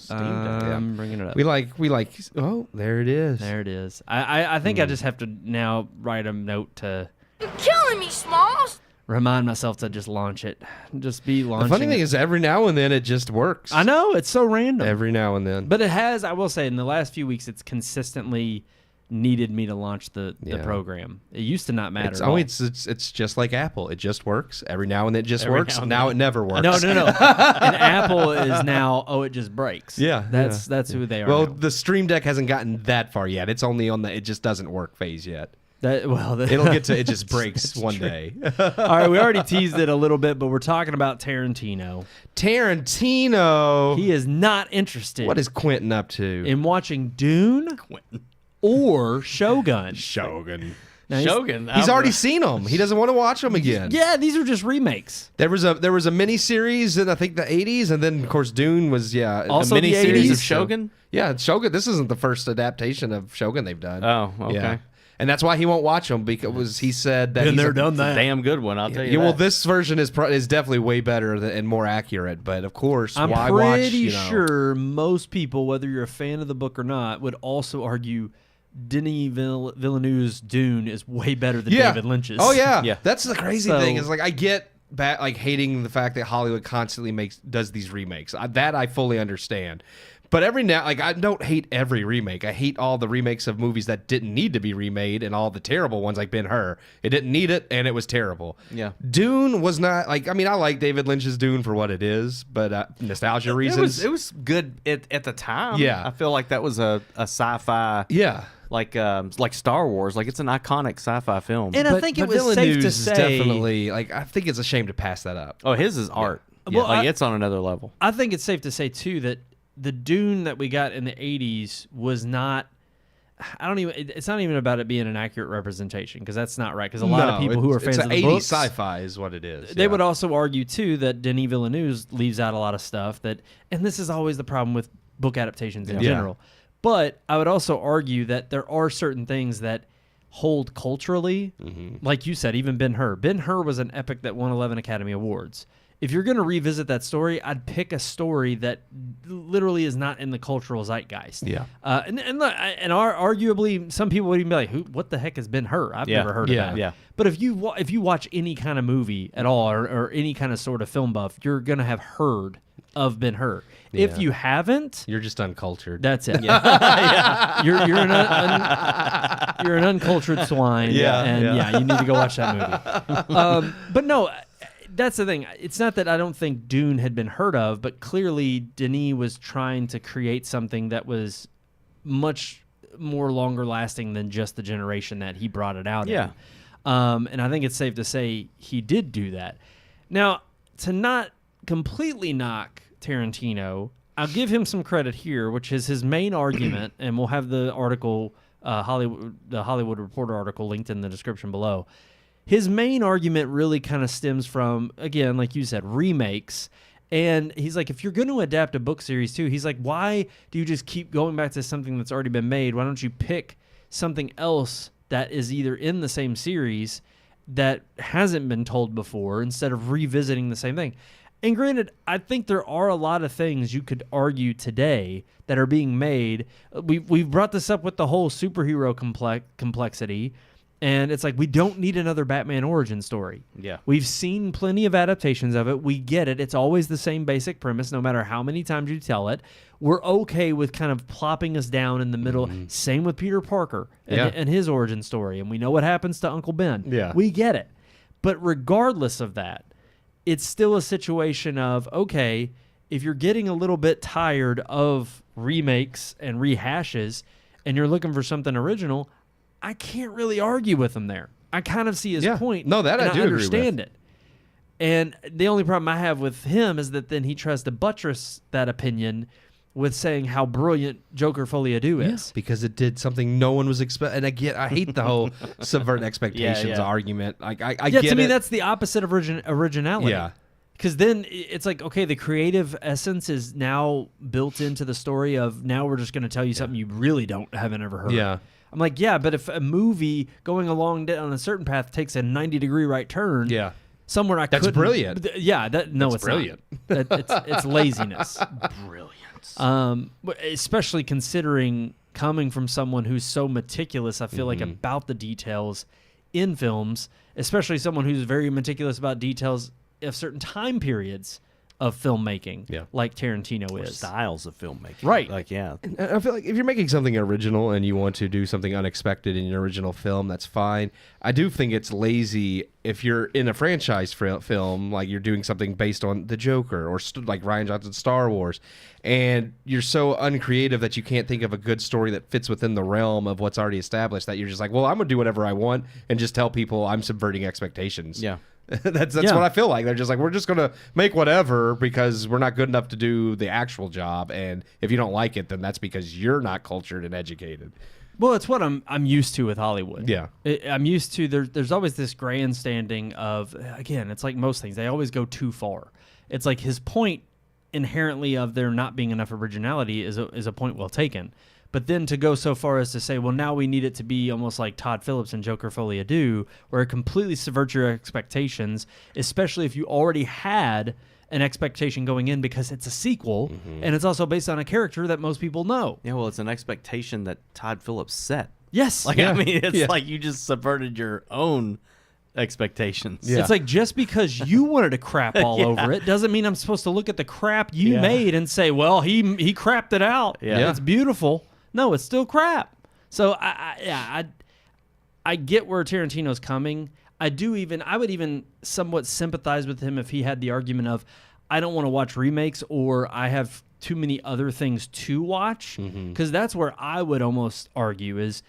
[SPEAKER 2] I'm bringing it up.
[SPEAKER 3] We like. Oh, there it is.
[SPEAKER 2] There it is. I think I just have to now write a note to
[SPEAKER 5] You're killing me, Smalls.
[SPEAKER 2] remind myself to just launch it. Just be launching.
[SPEAKER 3] The funny thing
[SPEAKER 2] it.
[SPEAKER 3] is, every now and then it just works.
[SPEAKER 2] I know it's so random.
[SPEAKER 3] Every now and then.
[SPEAKER 2] But it has, I will say, in the last few weeks, it's consistently needed me to launch the
[SPEAKER 3] Yeah.
[SPEAKER 2] program. It used to not matter.
[SPEAKER 3] It's,
[SPEAKER 2] at all.
[SPEAKER 3] it's just like Apple. It just works. Every now and then it just
[SPEAKER 2] Every
[SPEAKER 3] works.
[SPEAKER 2] now and
[SPEAKER 3] Now
[SPEAKER 2] then.
[SPEAKER 3] it never works.
[SPEAKER 2] No. And Apple is now, it just breaks.
[SPEAKER 3] Yeah,
[SPEAKER 2] That's who they are.
[SPEAKER 3] Well,
[SPEAKER 2] now.
[SPEAKER 3] the Stream Deck hasn't gotten that far yet. It's only on the it just doesn't work phase yet. It'll get to it just breaks one day.
[SPEAKER 2] All right, we already teased it a little bit, but we're talking about Tarantino.
[SPEAKER 3] Tarantino.
[SPEAKER 2] He is not interested
[SPEAKER 3] What is Quentin up to?
[SPEAKER 2] in watching Dune or Shogun.
[SPEAKER 3] Shogun.
[SPEAKER 2] Now,
[SPEAKER 4] Shogun.
[SPEAKER 3] He's already seen them. He doesn't want to watch them again.
[SPEAKER 2] Yeah, these are just remakes.
[SPEAKER 3] There was a mini series in I think the 80s, and then of course Dune was
[SPEAKER 2] Also
[SPEAKER 4] a mini
[SPEAKER 2] the
[SPEAKER 4] series
[SPEAKER 2] 80s,
[SPEAKER 4] of Shogun.
[SPEAKER 3] Yeah, Shogun. This isn't the first adaptation of Shogun they've done.
[SPEAKER 4] Oh, okay.
[SPEAKER 3] Yeah. And that's why he won't watch them because he said that
[SPEAKER 2] Been
[SPEAKER 3] he's
[SPEAKER 2] there,
[SPEAKER 3] a-
[SPEAKER 2] done that.
[SPEAKER 4] Damn good one. I'll tell you.
[SPEAKER 3] Yeah, well,
[SPEAKER 4] that.
[SPEAKER 3] this version is definitely way better and more accurate. But of course,
[SPEAKER 2] I'm
[SPEAKER 3] why
[SPEAKER 2] pretty
[SPEAKER 3] watch?
[SPEAKER 2] sure most people, whether you're a fan of the book or not, would also argue Denis Villeneuve's Dune is way better than David Lynch's.
[SPEAKER 3] Oh yeah,
[SPEAKER 4] Yeah.
[SPEAKER 3] That's the crazy
[SPEAKER 2] So-
[SPEAKER 3] thing is like I get hating the fact that Hollywood constantly does these remakes. That I fully understand. But every now, I don't hate every remake. I hate all the remakes of movies that didn't need to be remade, and all the terrible ones like Ben-Hur. It didn't need it, and it was terrible.
[SPEAKER 4] Yeah.
[SPEAKER 3] Dune was not I like David Lynch's Dune for what it is, but nostalgia reasons.
[SPEAKER 4] It was good at the time.
[SPEAKER 3] Yeah.
[SPEAKER 4] I feel like that was a sci-fi.
[SPEAKER 3] yeah.
[SPEAKER 4] Like Star Wars. Like it's an iconic sci-fi film.
[SPEAKER 2] And I think it was safe to
[SPEAKER 3] Villeneuve's is
[SPEAKER 2] say
[SPEAKER 3] definitely I think it's a shame to pass that up.
[SPEAKER 4] oh, his is art.
[SPEAKER 2] Yeah. Well,
[SPEAKER 4] Like it's on another level.
[SPEAKER 2] I think it's safe to say too that the Dune that we got in the 80s was not. It's not even about it being an accurate representation because that's not right. Because a lot of people who are fans of the
[SPEAKER 3] it's 80s
[SPEAKER 2] books,
[SPEAKER 3] sci-fi is what it is.
[SPEAKER 2] they would also argue too that Denis Villeneuve leaves out a lot of stuff and this is always the problem with book adaptations in
[SPEAKER 3] Yeah.
[SPEAKER 2] general. But I would also argue that there are certain things that hold culturally, like you said, even Ben-Hur. Ben-Hur was an epic that won 11 Academy Awards. If you're going to revisit that story, I'd pick a story that literally is not in the cultural zeitgeist.
[SPEAKER 3] Yeah.
[SPEAKER 2] And arguably, some people would even be like, what the heck has Ben-Hur? I've never heard of that.
[SPEAKER 4] Yeah.
[SPEAKER 2] But if you watch any kind of movie at all or any kind of sort of film buff, you're going to have heard of Ben-Hur. If you haven't,
[SPEAKER 3] You're just uncultured.
[SPEAKER 2] that's it. You're an uncultured swine.
[SPEAKER 3] Yeah,
[SPEAKER 2] You need to go watch that movie. But no, that's the thing. It's not that I don't think Dune had been heard of, but clearly Denis was trying to create something that was much more longer lasting than just the generation that he brought it out
[SPEAKER 4] Yeah.
[SPEAKER 2] in. And I think it's safe to say he did do that. Now, to not completely knock Tarantino, I'll give him some credit here, which is his main argument, and we'll have the article, the Hollywood Reporter article linked in the description below. His main argument really kind of stems from, again, like you said, remakes. And he's like, if you're going to adapt a book series too, he's like, why do you just keep going back to something that's already been made? Why don't you pick something else that is either in the same series that hasn't been told before instead of revisiting the same thing? And granted, I think there are a lot of things you could argue today that are being made. We've brought this up with the whole superhero complexity. And it's like, we don't need another Batman origin story.
[SPEAKER 4] Yeah.
[SPEAKER 2] We've seen plenty of adaptations of it. We get it. It's always the same basic premise, no matter how many times you tell it. We're okay with kind of plopping us down in the middle. Same with Peter Parker and his origin story. And we know what happens to Uncle Ben.
[SPEAKER 3] Yeah.
[SPEAKER 2] We get it. But regardless of that, it's still a situation of, okay, if you're getting a little bit tired of remakes and rehashes and you're looking for something original, I can't really argue with him there. I kind of see his point.
[SPEAKER 3] No, that
[SPEAKER 2] and
[SPEAKER 3] I do
[SPEAKER 2] understand
[SPEAKER 3] agree with.
[SPEAKER 2] it. And the only problem I have with him is that then he tries to buttress that opinion with saying how brilliant Joker Folie à Deux is.
[SPEAKER 3] Because it did something no one was expecting. And I hate the whole subvert expectations argument. I get
[SPEAKER 2] to me,
[SPEAKER 3] it.
[SPEAKER 2] that's the opposite of originality.
[SPEAKER 3] Yeah.
[SPEAKER 2] Because then it's like, okay, the creative essence is now built into the story of now we're just going to tell you something you really haven't ever heard.
[SPEAKER 3] Yeah.
[SPEAKER 2] I'm like, yeah, but if a movie going along down a certain path takes a 90-degree right turn, somewhere I couldn't.
[SPEAKER 3] That's brilliant.
[SPEAKER 2] It's
[SPEAKER 3] brilliant.
[SPEAKER 2] Not. It's laziness.
[SPEAKER 4] Brilliant.
[SPEAKER 2] Especially considering coming from someone who's so meticulous, I feel like, about the details in films, especially someone who's very meticulous about details of certain time periods of filmmaking, like Tarantino is.
[SPEAKER 4] Styles of filmmaking.
[SPEAKER 2] Right.
[SPEAKER 4] Like, yeah.
[SPEAKER 3] And I feel like if you're making something original and you want to do something unexpected in your original film, that's fine. I do think it's lazy if you're in a franchise film, like you're doing something based on the Joker or like Rian Johnson's Star Wars, and you're so uncreative that you can't think of a good story that fits within the realm of what's already established, that you're just like, well, I'm going to do whatever I want and just tell people I'm subverting expectations.
[SPEAKER 4] Yeah.
[SPEAKER 3] That's what I feel like. They're just like, we're just going to make whatever because we're not good enough to do the actual job. And if you don't like it, then that's because you're not cultured and educated.
[SPEAKER 2] Well, it's what I'm used to with Hollywood.
[SPEAKER 3] Yeah.
[SPEAKER 2] I'm used to, there's always this grandstanding of, again, it's like most things. They always go too far. It's like his point inherently of there not being enough originality is a point well taken. But then to go so far as to say, well, now we need it to be almost like Todd Phillips and Joker Folie à Deux, where it completely subverts your expectations, especially if you already had an expectation going in because it's a sequel, and it's also based on a character that most people know.
[SPEAKER 4] Yeah, well, it's an expectation that Todd Phillips set.
[SPEAKER 2] Yes.
[SPEAKER 4] Like, I mean, it's like you just subverted your own expectations.
[SPEAKER 2] Yeah. It's like just because you wanted to crap all over it doesn't mean I'm supposed to look at the crap you made and say, well, he crapped it out.
[SPEAKER 4] Yeah.
[SPEAKER 2] It's beautiful. No, it's still crap. So I get where Tarantino's coming. I would even somewhat sympathize with him if he had the argument of, I don't want to watch remakes or I have too many other things to watch. Because that's where I would almost argue is,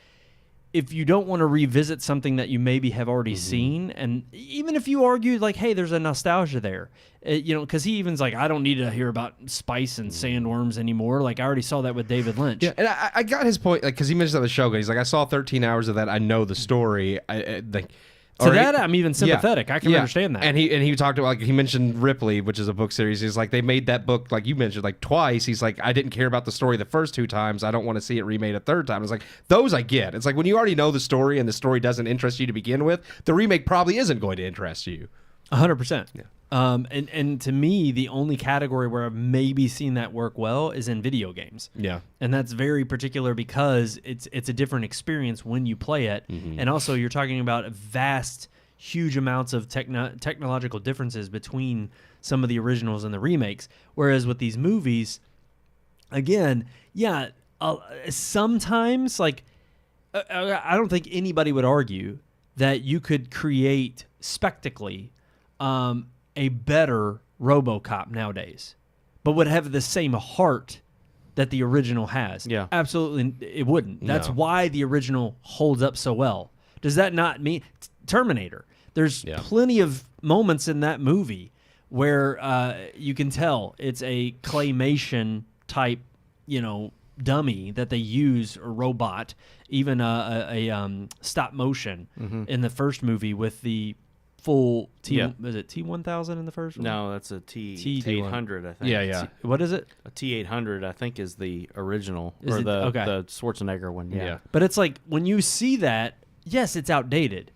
[SPEAKER 2] if you don't want to revisit something that you maybe have already seen, and even if you argue like, hey, there's a nostalgia there, because he even's like, I don't need to hear about spice and sandworms anymore. Like, I already saw that with David Lynch.
[SPEAKER 3] Yeah, and I got his point, like, because he mentioned on the show, he's like, I saw 13 hours of that. I know the story.
[SPEAKER 2] I'm even sympathetic. I can understand that.
[SPEAKER 3] And he talked about, like, he mentioned Ripley, which is a book series. He's like, they made that book, like you mentioned, like twice. He's like, I didn't care about the story the first 2 times. I don't want to see it remade a third time. It's like, those I get. It's like when you already know the story and the story doesn't interest you to begin with, the remake probably isn't going to interest you.
[SPEAKER 2] 100%.
[SPEAKER 3] Yeah.
[SPEAKER 2] And to me, the only category where I've maybe seen that work well is in video games.
[SPEAKER 3] Yeah.
[SPEAKER 2] And that's very particular because it's a different experience when you play it. And also you're talking about vast, huge amounts of technological differences between some of the originals and the remakes. Whereas with these movies, again, sometimes, like, I don't think anybody would argue that you could create spectacally a better RoboCop nowadays, but would have the same heart that the original has.
[SPEAKER 4] Yeah.
[SPEAKER 2] Absolutely, it wouldn't. That's why the original holds up so well. Does that not mean Terminator? There's plenty of moments in that movie where you can tell it's a claymation type, dummy that they use, or robot, even a stop motion in the first movie with the full is it T-1000 in the first one?
[SPEAKER 4] No, that's a T-800, I think.
[SPEAKER 3] Yeah.
[SPEAKER 2] What is it?
[SPEAKER 4] A T-800, I think, is the original, the Schwarzenegger one. Yeah.
[SPEAKER 2] But it's like, when you see that, yes, it's outdated,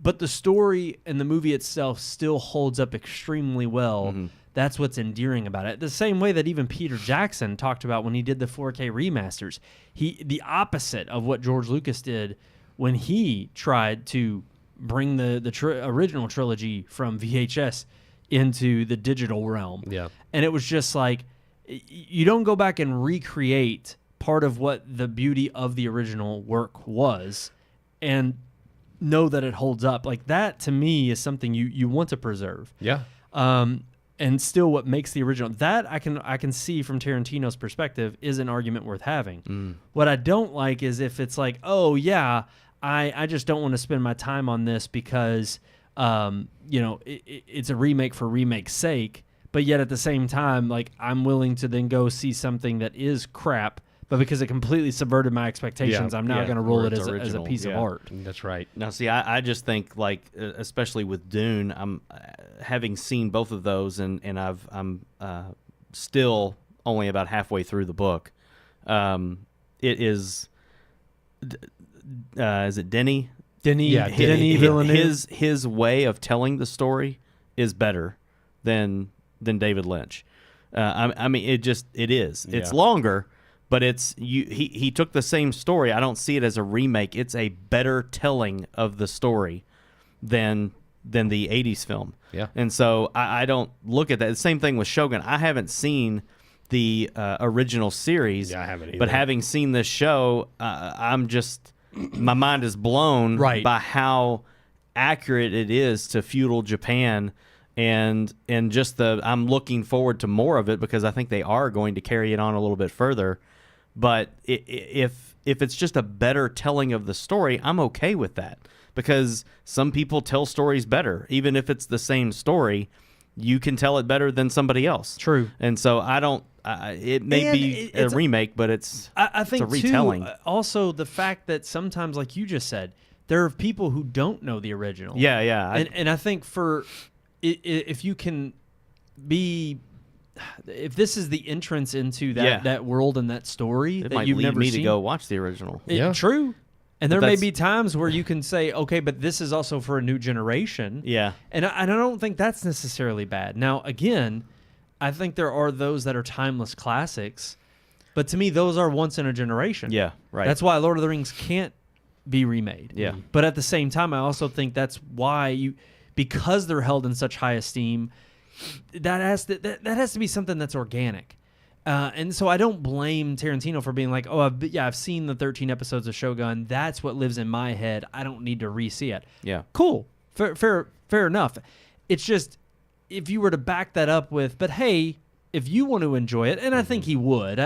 [SPEAKER 2] but the story and the movie itself still holds up extremely well. That's what's endearing about it. The same way that even Peter Jackson talked about when he did the 4K remasters. The opposite of what George Lucas did when he tried to bring the original trilogy from VHS into the digital realm.
[SPEAKER 3] Yeah.
[SPEAKER 2] And it was just like, you don't go back and recreate part of what the beauty of the original work was and know that it holds up. Like, that to me is something you want to preserve.
[SPEAKER 3] Yeah.
[SPEAKER 2] And still, what makes the original, that I can see from Tarantino's perspective is an argument worth having. What I don't like is if it's like, oh yeah, I just don't want to spend my time on this because it's a remake for remake's sake, but yet at the same time, like, I'm willing to then go see something that is crap, but because it completely subverted my expectations, I'm now going to roll it as a piece of art.
[SPEAKER 3] That's right.
[SPEAKER 4] Now, see, I just think, like, especially with Dune, I'm having seen both of those, and I'm still only about halfway through the book. It is it Denis?
[SPEAKER 2] Denis Villeneuve.
[SPEAKER 4] His way of telling the story is better than David Lynch. I mean, it is. It's longer. But he took the same story. I don't see it as a remake. It's a better telling of the story than the 80s film.
[SPEAKER 3] Yeah.
[SPEAKER 4] And so I don't look at that. The same thing with Shogun. I haven't seen the original series.
[SPEAKER 3] Yeah, I haven't either.
[SPEAKER 4] But having seen this show, I'm just, my mind is blown by how accurate it is to feudal Japan. And just I'm looking forward to more of it because I think they are going to carry it on a little bit further. But if it's just a better telling of the story, I'm okay with that because some people tell stories better. Even if it's the same story, you can tell it better than somebody else.
[SPEAKER 2] True.
[SPEAKER 4] And so I don't. It may be a remake, but I think it's a retelling.
[SPEAKER 2] Too, also, the fact that sometimes, like you just said, there are people who don't know the original.
[SPEAKER 4] Yeah.
[SPEAKER 2] And I think if you can be. If this is the entrance into that world and that story
[SPEAKER 4] it
[SPEAKER 2] that
[SPEAKER 4] might
[SPEAKER 2] you've
[SPEAKER 4] lead
[SPEAKER 2] never
[SPEAKER 4] me
[SPEAKER 2] seen,
[SPEAKER 4] to go watch the original.
[SPEAKER 2] True. And there may be times where you can say, okay, but this is also for a new generation.
[SPEAKER 4] Yeah.
[SPEAKER 2] And I don't think that's necessarily bad. Now, again, I think there are those that are timeless classics, but to me, those are once in a generation.
[SPEAKER 4] Yeah, right.
[SPEAKER 2] That's why Lord of the Rings can't be remade.
[SPEAKER 4] Yeah.
[SPEAKER 2] But at the same time, I also think that's why because they're held in such high esteem, that has to be something that's organic. And so I don't blame Tarantino for being like, oh, I've seen the 13 episodes of Shogun. That's what lives in my head. I don't need to re-see it.
[SPEAKER 4] Yeah.
[SPEAKER 2] Cool. Fair enough. It's just, if you were to back that up with, but hey, if you want to enjoy it, and I think he would.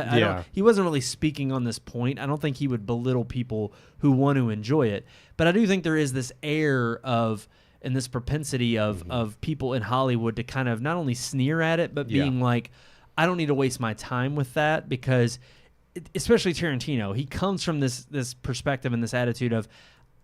[SPEAKER 2] He wasn't really speaking on this point. I don't think he would belittle people who want to enjoy it. But I do think there is this air of, and this propensity of people in Hollywood to kind of not only sneer at it, but being like, I don't need to waste my time with that because, especially Tarantino, he comes from this perspective and this attitude of,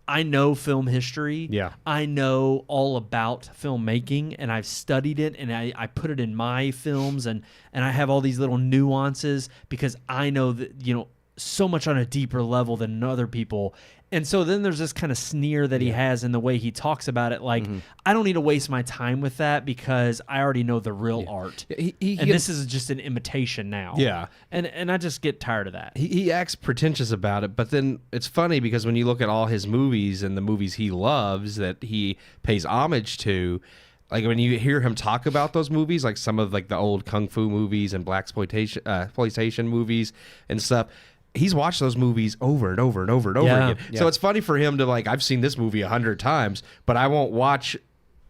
[SPEAKER 2] I know film history.
[SPEAKER 3] Yeah.
[SPEAKER 2] I know all about filmmaking, and I've studied it, and I put it in my films, and I have all these little nuances because I know that, so much on a deeper level than other people. And so then there's this kind of sneer that he has in the way he talks about it. Like, I don't need to waste my time with that because I already know the real art. This is just an imitation now.
[SPEAKER 3] Yeah.
[SPEAKER 2] And I just get tired of that.
[SPEAKER 3] He acts pretentious about it, but then it's funny because when you look at all his movies and the movies he loves that he pays homage to, like when you hear him talk about those movies, like some of like the old kung fu movies and blaxploitation movies and stuff, he's watched those movies over and over and over and over again. Yeah. So it's funny for him to like, I've seen this movie 100 times, but I won't watch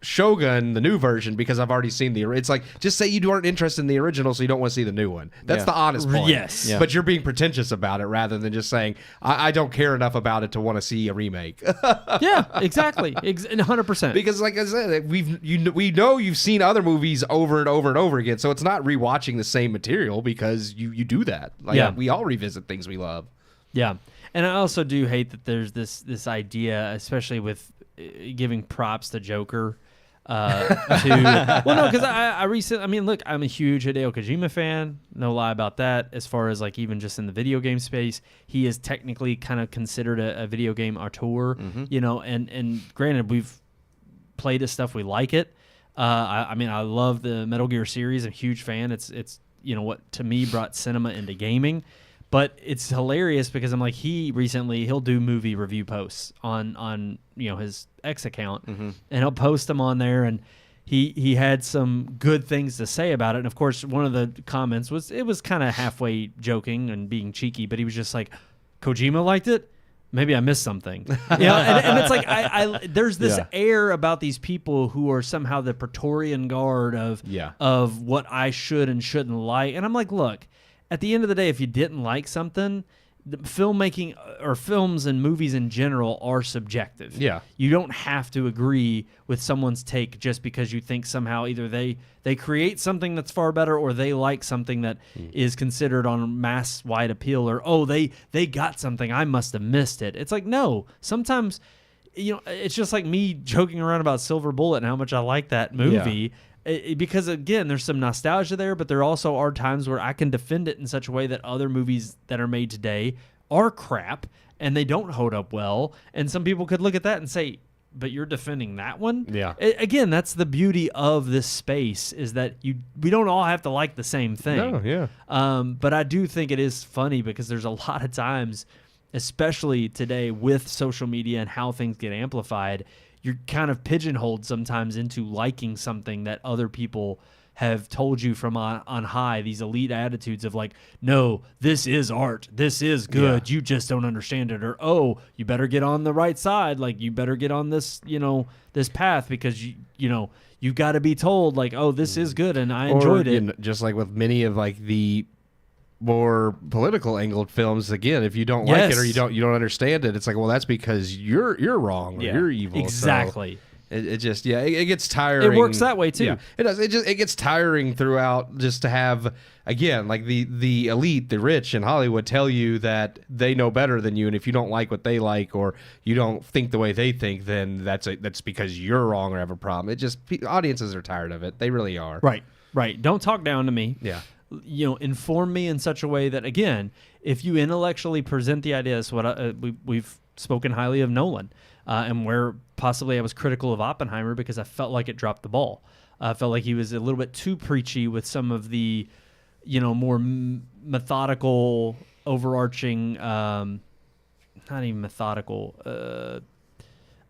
[SPEAKER 3] Shogun, the new version, because I've already seen it's like, just say you aren't interested in the original, so you don't want to see the new one. That's the honest point.
[SPEAKER 2] Yes. Yeah.
[SPEAKER 3] But you're being pretentious about it rather than just saying, I don't care enough about it to want to see a remake.
[SPEAKER 2] Yeah, exactly. 100%.
[SPEAKER 3] Because like I said, we know you've seen other movies over and over and over again, so it's not rewatching the same material because you do that. Like we all revisit things we love.
[SPEAKER 2] Yeah. And I also do hate that there's this idea, especially with giving props to Joker. Because I mean, look, I'm a huge Hideo Kojima fan, no lie about that. As far as like even just in the video game space, he is technically kind of considered a video game auteur, you know. And granted, we've played his stuff, we like it. I mean, I love the Metal Gear series. I'm a huge fan. It's you know what to me brought cinema into gaming. But it's hilarious because I'm like, he'll do movie review posts on you know his X account, and he'll post them on there, and he had some good things to say about it. And of course, one of the comments was kind of halfway joking and being cheeky, but he was just like, Kojima liked it? Maybe I missed something. You know, and it's like there's this air about these people who are somehow the Praetorian Guard of what I should and shouldn't like. And I'm like, look, at the end of the day, if you didn't like something, the filmmaking or films and movies in general are subjective. Yeah. You don't have to agree with someone's take just because you think somehow either they create something that's far better or they like something that is considered on mass wide appeal, or, oh, they got something, I must have missed it. It's like, no, sometimes, you know, it's just like me joking around about Silver Bullet and how much I like that movie. Yeah. Because, again, there's some nostalgia there, but there also are times where I can defend it in such a way that other movies that are made today are crap and they don't hold up well. And some people could look at that and say, but you're defending that one? Yeah. Again, that's the beauty of this space, is that we don't all have to like the same thing. No, yeah. But I do think it is funny because there's a lot of times, especially today with social media and how things get amplified, you're kind of pigeonholed sometimes into liking something that other people have told you from on high, these elite attitudes of like, no, this is art, this is good, you just don't understand it, or, oh, you better get on the right side, like you better get on this, you know, this path because you know, you've got to be told like, oh, this is good and I enjoyed it. You know,
[SPEAKER 3] just like with many of like the more political angled films, again, if you don't like it or you don't understand it, it's like, well, that's because you're wrong or you're evil.
[SPEAKER 2] Exactly.
[SPEAKER 3] So it just it gets tiring.
[SPEAKER 2] It works that way too.
[SPEAKER 3] Yeah, it does. It gets tiring throughout just to have, again, like the elite, the rich in Hollywood tell you that they know better than you, and if you don't like what they like or you don't think the way they think, then that's because you're wrong or have a problem. It just, audiences are tired of it. They really are.
[SPEAKER 2] Right. Don't talk down to me.
[SPEAKER 3] Yeah.
[SPEAKER 2] You know, inform me in such a way that, again, if you intellectually present the ideas, we've spoken highly of Nolan, and where possibly I was critical of Oppenheimer because I felt like it dropped the ball. I felt like he was a little bit too preachy with some of the, you know, more methodical, overarching, not even methodical,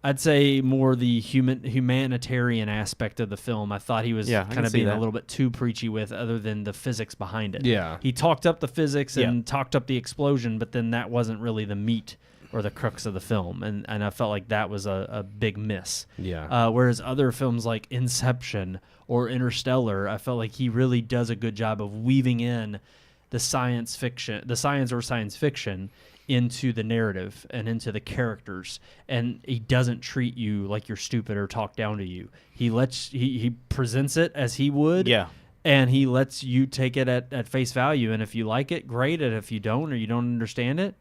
[SPEAKER 2] I'd say more the humanitarian aspect of the film. I thought he was kind of being a little bit too preachy with, other than the physics behind it.
[SPEAKER 3] Yeah.
[SPEAKER 2] He talked up the physics and talked up the explosion, but then that wasn't really the meat or the crux of the film. And I felt like that was a big miss.
[SPEAKER 3] Yeah.
[SPEAKER 2] Whereas other films like Inception or Interstellar, I felt like he really does a good job of weaving in the science or science fiction into the narrative and into the characters, and he doesn't treat you like you're stupid or talk down to you. He presents it as he would, and he lets you take it at face value. And if you like it, great. And if you don't, or you don't understand it,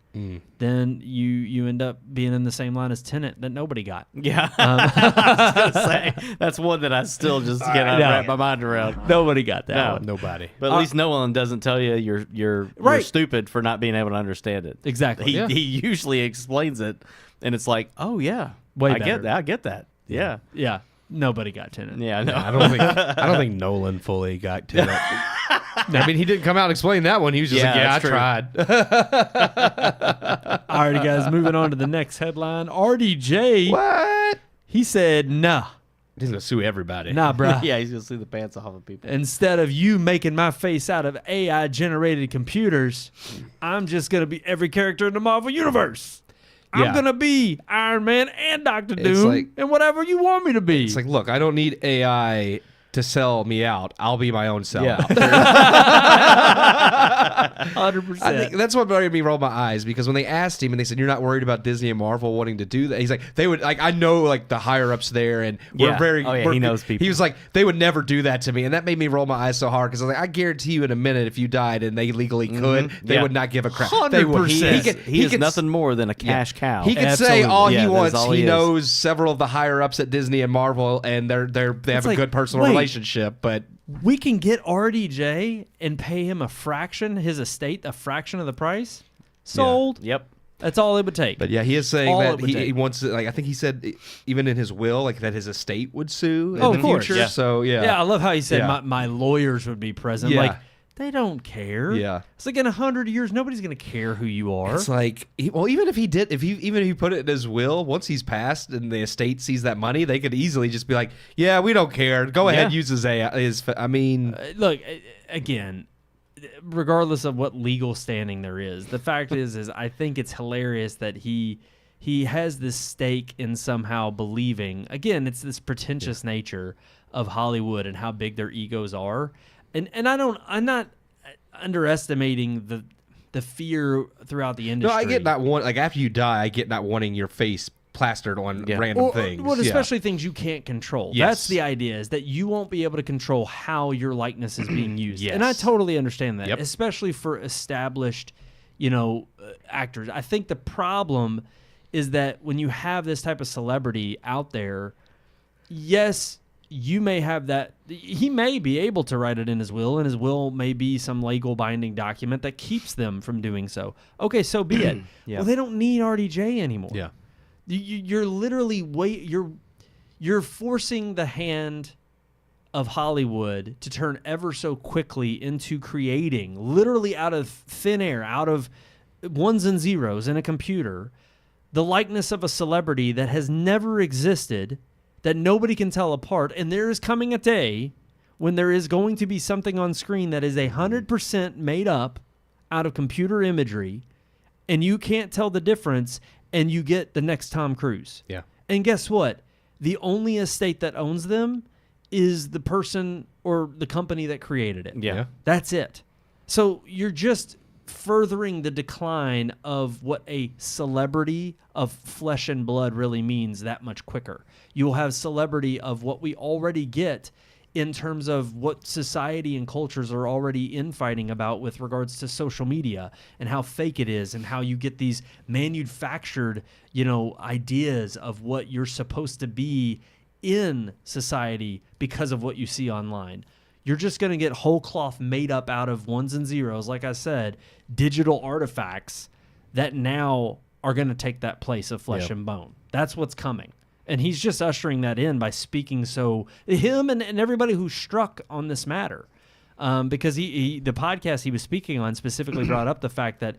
[SPEAKER 2] then you end up being in the same line as Tenet that nobody got.
[SPEAKER 4] Yeah, I was gonna say that's one that I still just cannot wrap my mind around.
[SPEAKER 2] Nobody got that one.
[SPEAKER 3] Nobody.
[SPEAKER 4] But at least Nolan doesn't tell you you're stupid for not being able to understand it.
[SPEAKER 2] Exactly.
[SPEAKER 4] He usually explains it, and it's like, oh yeah, I get that. Yeah.
[SPEAKER 2] Yeah. Nobody got Tenet.
[SPEAKER 4] Yeah, no.
[SPEAKER 3] I don't think Nolan fully got Tenet. I mean, he didn't come out and explain that one. He was just like, I tried.
[SPEAKER 2] All right, guys, moving on to the next headline. RDJ.
[SPEAKER 3] What?
[SPEAKER 2] He said, nah.
[SPEAKER 3] He's going to sue everybody.
[SPEAKER 2] Nah, bro.
[SPEAKER 4] Yeah, he's going to sue the pants off of people.
[SPEAKER 2] Instead of you making my face out of AI-generated computers, I'm just going to be every character in the Marvel Universe. I'm
[SPEAKER 3] Yeah.
[SPEAKER 2] gonna be Iron Man and Dr.
[SPEAKER 3] It's
[SPEAKER 2] Doom
[SPEAKER 3] like-
[SPEAKER 2] and whatever you want me to be.
[SPEAKER 3] It's like, look, I don't need AI to sell me out. I'll be my own sellout.
[SPEAKER 2] 100%.
[SPEAKER 3] I think that's what made me roll my eyes, because when they asked him and they said, "You're not worried about Disney and Marvel wanting to do that?" He's like, "They would like I know like the higher ups there, and we're
[SPEAKER 4] Yeah.
[SPEAKER 3] very
[SPEAKER 4] Oh, yeah,
[SPEAKER 3] we're-
[SPEAKER 4] he knows people.
[SPEAKER 3] He was like, "They would never do that to me," and that made me roll my eyes so hard, because I was like, "I guarantee you, in a minute, if you died and they legally could, they
[SPEAKER 4] Yeah.
[SPEAKER 3] would not give a crap. They would.
[SPEAKER 2] 100%.
[SPEAKER 4] He is nothing more than a cash cow.
[SPEAKER 3] He could
[SPEAKER 2] Absolutely.
[SPEAKER 3] say all
[SPEAKER 4] Yeah,
[SPEAKER 3] he
[SPEAKER 4] that's
[SPEAKER 3] wants.
[SPEAKER 4] all
[SPEAKER 3] He
[SPEAKER 4] he is.
[SPEAKER 3] knows several of the higher ups at Disney and Marvel, and they have a
[SPEAKER 2] like,
[SPEAKER 3] good personal
[SPEAKER 2] wait.
[SPEAKER 3] relationship, but."
[SPEAKER 2] we can get RDJ and pay him a fraction, his estate, a fraction of the price. Sold.
[SPEAKER 4] Yep.
[SPEAKER 2] That's all it would take.
[SPEAKER 3] But yeah, he is saying
[SPEAKER 2] All
[SPEAKER 3] that
[SPEAKER 2] it would
[SPEAKER 3] he
[SPEAKER 2] take.
[SPEAKER 3] wants to, like, I think he said even in his will, like, that his estate would sue in
[SPEAKER 2] Oh,
[SPEAKER 3] the
[SPEAKER 2] of course.
[SPEAKER 3] future.
[SPEAKER 4] Yeah.
[SPEAKER 3] So yeah,
[SPEAKER 2] Yeah, I love how he said
[SPEAKER 3] Yeah.
[SPEAKER 2] my lawyers would be present.
[SPEAKER 3] Yeah.
[SPEAKER 2] Like, they don't care.
[SPEAKER 3] Yeah.
[SPEAKER 2] It's like in 100 years, nobody's going to care who you are.
[SPEAKER 3] It's like, even if he did, even if he put it in his will, once he's passed and the estate sees that money, they could easily just be like, yeah, we don't care. Go ahead, use his AI. I mean,
[SPEAKER 2] Look, again, regardless of what legal standing there is, the fact is I think it's hilarious that he has this stake in somehow believing, again, it's this pretentious nature of Hollywood and how big their egos are. And I'm not underestimating the fear throughout the
[SPEAKER 3] no,
[SPEAKER 2] industry.
[SPEAKER 3] I get not want, like, after you die, I get not wanting your face plastered on random things.
[SPEAKER 2] Well,
[SPEAKER 3] Yeah.
[SPEAKER 2] especially things you can't control.
[SPEAKER 3] Yes.
[SPEAKER 2] That's the idea, is that you won't be able to control how your likeness is being used.
[SPEAKER 3] Yes.
[SPEAKER 2] And I totally understand that,
[SPEAKER 3] Yep.
[SPEAKER 2] especially for established, actors. I think the problem is that when you have this type of celebrity out there, yes, you may have that. He may be able to write it in his will, and his will may be some legal binding document that keeps them from doing so. Okay, so be it. Well, they don't need RDJ anymore.
[SPEAKER 3] Yeah.
[SPEAKER 2] You're literally you're forcing the hand of Hollywood to turn ever so quickly into creating, literally out of thin air, out of ones and zeros in a computer, the likeness of a celebrity that has never existed, that nobody can tell apart. And there is coming a day when there is going to be something on screen that is 100% made up out of computer imagery, and you can't tell the difference, and you get the next Tom Cruise.
[SPEAKER 3] Yeah.
[SPEAKER 2] And guess what? The only estate that owns them is the person or the company that created it.
[SPEAKER 4] Yeah.
[SPEAKER 2] That's it. So you're just furthering the decline of what a celebrity of flesh and blood really means that much quicker. You will have celebrity of what we already get in terms of what society and cultures are already infighting about with regards to social media and how fake it is and how you get these manufactured, ideas of what you're supposed to be in society because of what you see online. You're just going to get whole cloth made up out of ones and zeros, like I said, digital artifacts that now are going to take that place of flesh and bone. That's what's coming. And he's just ushering that in by speaking so, him and everybody who struck on this matter. Because the podcast he was speaking on specifically brought up the fact that,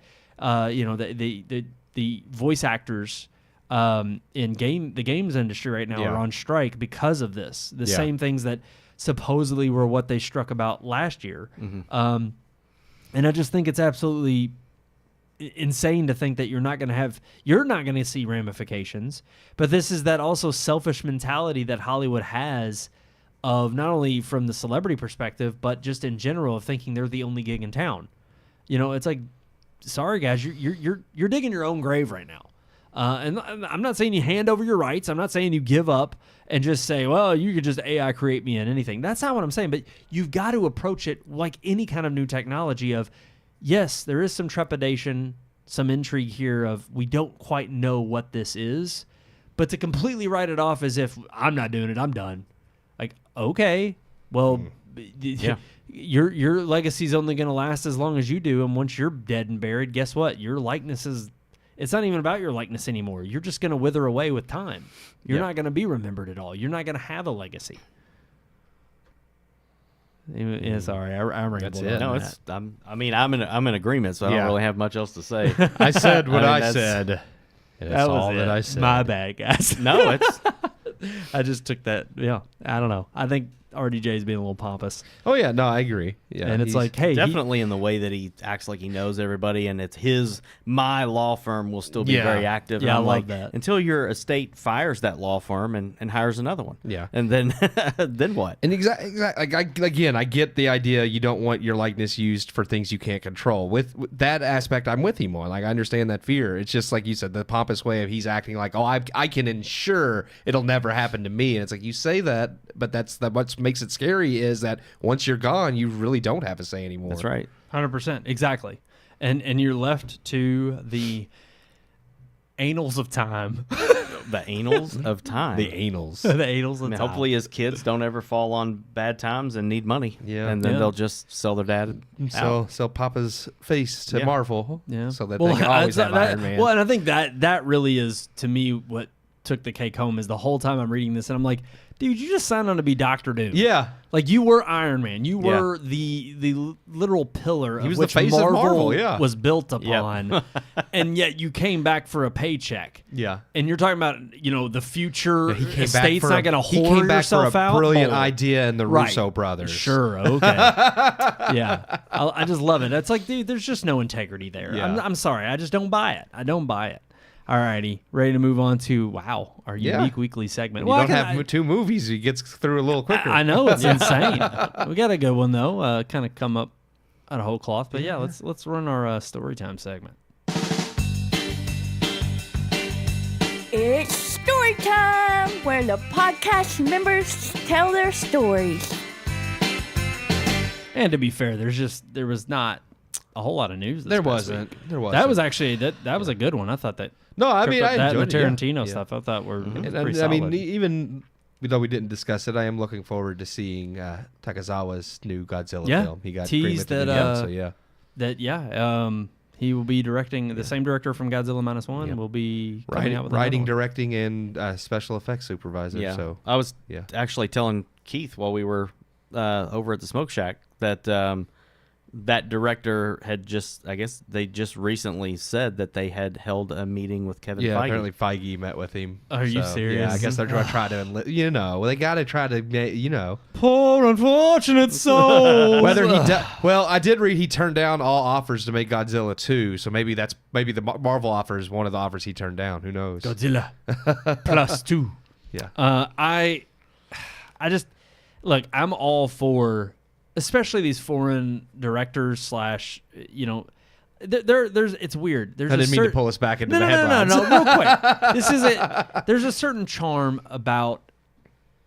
[SPEAKER 2] the voice actors in the games industry right now are on strike because of this. The same things that supposedly were what they struck about last year. And I just think it's absolutely insane to think that you're not going to see ramifications. But this is that also selfish mentality that Hollywood has of not only from the celebrity perspective, but just in general of thinking they're the only gig in town. It's like, sorry guys, you're digging your own grave right now. And I'm not saying you hand over your rights. I'm not saying you give up and just say, well, you could just AI create me in anything. That's not what I'm saying. But you've got to approach it like any kind of new technology of, yes, there is some trepidation, some intrigue here of we don't quite know what this is. But to completely write it off as if I'm not doing it, I'm done. Like, okay, well, your legacy's only going to last as long as you do. And once you're dead and buried, guess what? Your likeness it's not even about your likeness anymore. You're just going to wither away with time. You're not going to be remembered at all. You're not going to have a legacy. Yeah, sorry, I rambled.
[SPEAKER 3] That's
[SPEAKER 2] on
[SPEAKER 3] it.
[SPEAKER 4] No,
[SPEAKER 2] that.
[SPEAKER 4] I'm in agreement, so I don't really have much else to say.
[SPEAKER 3] I said what
[SPEAKER 4] I mean,
[SPEAKER 3] I
[SPEAKER 4] that's-
[SPEAKER 3] said. And
[SPEAKER 2] That
[SPEAKER 3] that's
[SPEAKER 2] was
[SPEAKER 3] all
[SPEAKER 2] it.
[SPEAKER 3] that I said.
[SPEAKER 2] My bad, guys.
[SPEAKER 4] No, it's
[SPEAKER 2] I just took that. Yeah, I don't know. I think RDJ's being a little pompous.
[SPEAKER 3] Oh yeah, no, I agree. Yeah,
[SPEAKER 2] And it's
[SPEAKER 3] he's-
[SPEAKER 2] like, hey,
[SPEAKER 4] Definitely in the way that he acts like he knows everybody, and it's my law firm will still be
[SPEAKER 3] Yeah.
[SPEAKER 4] very active.
[SPEAKER 2] Yeah,
[SPEAKER 4] And
[SPEAKER 2] I
[SPEAKER 4] I'm
[SPEAKER 2] love
[SPEAKER 4] like,
[SPEAKER 2] that.
[SPEAKER 4] until your estate fires that law firm and hires another one.
[SPEAKER 3] Yeah.
[SPEAKER 4] And then then what?
[SPEAKER 3] And exactly, again, I get the idea. You don't want your likeness used for things you can't control. With that aspect, I'm with him on. Like, I understand that fear. It's just like you said, the pompous way of he's acting like, oh, I can ensure it'll never happen to me. And it's like, you say that, but what makes it scary is that once you're gone, you really don't have a say anymore.
[SPEAKER 4] That's right.
[SPEAKER 2] 100%, exactly. And you're left to the annals of time.
[SPEAKER 4] The annals of time.
[SPEAKER 3] The anals.
[SPEAKER 2] The annals
[SPEAKER 4] I
[SPEAKER 2] of
[SPEAKER 4] mean,
[SPEAKER 2] time.
[SPEAKER 4] hopefully his kids don't ever fall on bad times and need money.
[SPEAKER 3] Yeah.
[SPEAKER 4] And then
[SPEAKER 2] Yeah.
[SPEAKER 4] they'll just sell their dad out.
[SPEAKER 3] Sell Papa's face to
[SPEAKER 4] Yeah.
[SPEAKER 3] Marvel,
[SPEAKER 2] Yeah.
[SPEAKER 3] so that they can always have Iron Man.
[SPEAKER 2] Well, and I think that really is, to me, what took the cake home is the whole time I'm reading this and I'm like, dude, you just signed on to be Dr. Doom.
[SPEAKER 3] Yeah.
[SPEAKER 2] Like, you were Iron Man. You
[SPEAKER 4] Yeah.
[SPEAKER 2] were the literal pillar of
[SPEAKER 3] was the
[SPEAKER 2] which
[SPEAKER 3] face of Marvel, yeah.
[SPEAKER 2] was built upon. And yet you came back for a paycheck.
[SPEAKER 3] Yeah.
[SPEAKER 2] And you're talking about, the future
[SPEAKER 3] He came
[SPEAKER 2] estate's
[SPEAKER 3] back
[SPEAKER 2] not going to
[SPEAKER 3] he
[SPEAKER 2] whore
[SPEAKER 3] came back
[SPEAKER 2] yourself
[SPEAKER 3] for a
[SPEAKER 2] out.
[SPEAKER 3] brilliant
[SPEAKER 2] Bold.
[SPEAKER 3] idea in the
[SPEAKER 2] Right.
[SPEAKER 3] Russo brothers.
[SPEAKER 2] Sure, okay. Yeah. I just love it. It's like, dude, there's just no integrity there.
[SPEAKER 3] Yeah.
[SPEAKER 2] I'm sorry. I just don't buy it. I don't buy it. All righty. Ready to move on to, our unique weekly segment.
[SPEAKER 3] You don't have two movies. He gets through a little quicker.
[SPEAKER 2] I know, it's insane. We got a good one, though. Kind of come up out of whole cloth. But yeah, let's run our story time segment.
[SPEAKER 5] It's story time, where the podcast members tell their stories.
[SPEAKER 2] And to be fair, there was not a whole lot of news. This
[SPEAKER 3] There
[SPEAKER 2] past
[SPEAKER 3] wasn't.
[SPEAKER 2] week.
[SPEAKER 3] There wasn't.
[SPEAKER 2] That was actually that was a good one. I thought that.
[SPEAKER 3] No, I mean, I
[SPEAKER 2] that and
[SPEAKER 3] enjoyed
[SPEAKER 2] the
[SPEAKER 3] it, yeah.
[SPEAKER 2] Tarantino
[SPEAKER 3] Yeah.
[SPEAKER 2] stuff. I thought were
[SPEAKER 3] And,
[SPEAKER 2] pretty
[SPEAKER 3] I mean,
[SPEAKER 2] solid.
[SPEAKER 3] even though we didn't discuss it, I am looking forward to seeing Takazawa's new Godzilla
[SPEAKER 2] Yeah.
[SPEAKER 3] film. He got
[SPEAKER 2] Teased
[SPEAKER 3] greenlit to do
[SPEAKER 2] that,
[SPEAKER 3] so yeah.
[SPEAKER 2] He will be directing. The same director from Godzilla -1
[SPEAKER 3] Yeah.
[SPEAKER 2] will be coming out with
[SPEAKER 3] Writing,
[SPEAKER 2] another one.
[SPEAKER 3] directing, and special effects supervisor.
[SPEAKER 4] Yeah.
[SPEAKER 3] So
[SPEAKER 4] I was
[SPEAKER 3] yeah.
[SPEAKER 4] actually telling Keith while we were over at the Smoke Shack that that director had they just recently said that they had held a meeting with Kevin
[SPEAKER 3] Yeah,
[SPEAKER 4] Feige.
[SPEAKER 3] apparently Feige met with him.
[SPEAKER 2] Are you
[SPEAKER 3] So,
[SPEAKER 2] serious?
[SPEAKER 3] Yeah, I guess they're going to try to, they got to try to,
[SPEAKER 2] Poor unfortunate soul.
[SPEAKER 3] whether he well, I did read he turned down all offers to make Godzilla 2, so maybe the Marvel offer is one of the offers he turned down. Who knows?
[SPEAKER 2] Godzilla +2.
[SPEAKER 3] Yeah.
[SPEAKER 2] I just look. I'm all for, especially these foreign directors slash. There's it's weird. There's
[SPEAKER 3] I didn't mean to pull us back into the headlines.
[SPEAKER 2] No, real quick. This is it. There's a certain charm about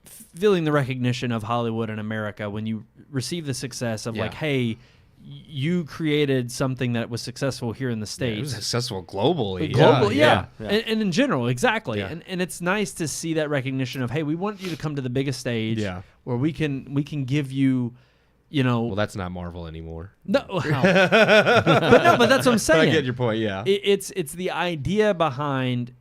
[SPEAKER 2] feeling the recognition of Hollywood and America when you receive the success of like, hey, you created something that was successful here in the States.
[SPEAKER 3] It was successful globally.
[SPEAKER 2] Globally,
[SPEAKER 3] yeah.
[SPEAKER 2] And in general, exactly.
[SPEAKER 3] Yeah.
[SPEAKER 2] And it's nice to see that recognition of, hey, we want you to come to the biggest stage where we can give you,
[SPEAKER 3] Well, that's not Marvel anymore.
[SPEAKER 2] no, but that's what I'm saying.
[SPEAKER 3] I get your point, yeah.
[SPEAKER 2] It's the idea behind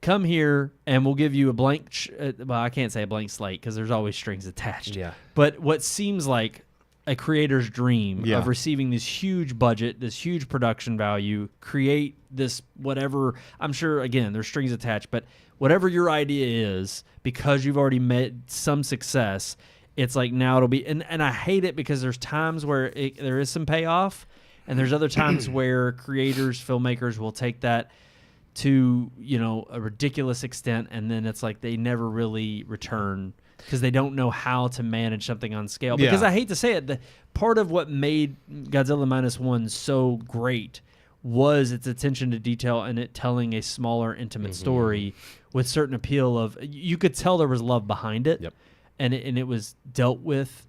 [SPEAKER 2] come here and we'll give you a blank, well, I can't say a blank slate because there's always strings attached.
[SPEAKER 3] Yeah.
[SPEAKER 2] But what seems like a creator's dream of receiving this huge budget, this huge production value, create this whatever, I'm sure, again, there's strings attached, but whatever your idea is, because you've already made some success, it's like now it'll be, and I hate it because there's times where there is some payoff, and there's other times where creators, filmmakers will take that to, a ridiculous extent, and then it's like they never really return because they don't know how to manage something on scale. Because I hate to say it, the part of what made Godzilla -1 so great was its attention to detail and it telling a smaller, intimate story with certain appeal of, you could tell there was love behind it.
[SPEAKER 3] Yep.
[SPEAKER 2] And it was dealt with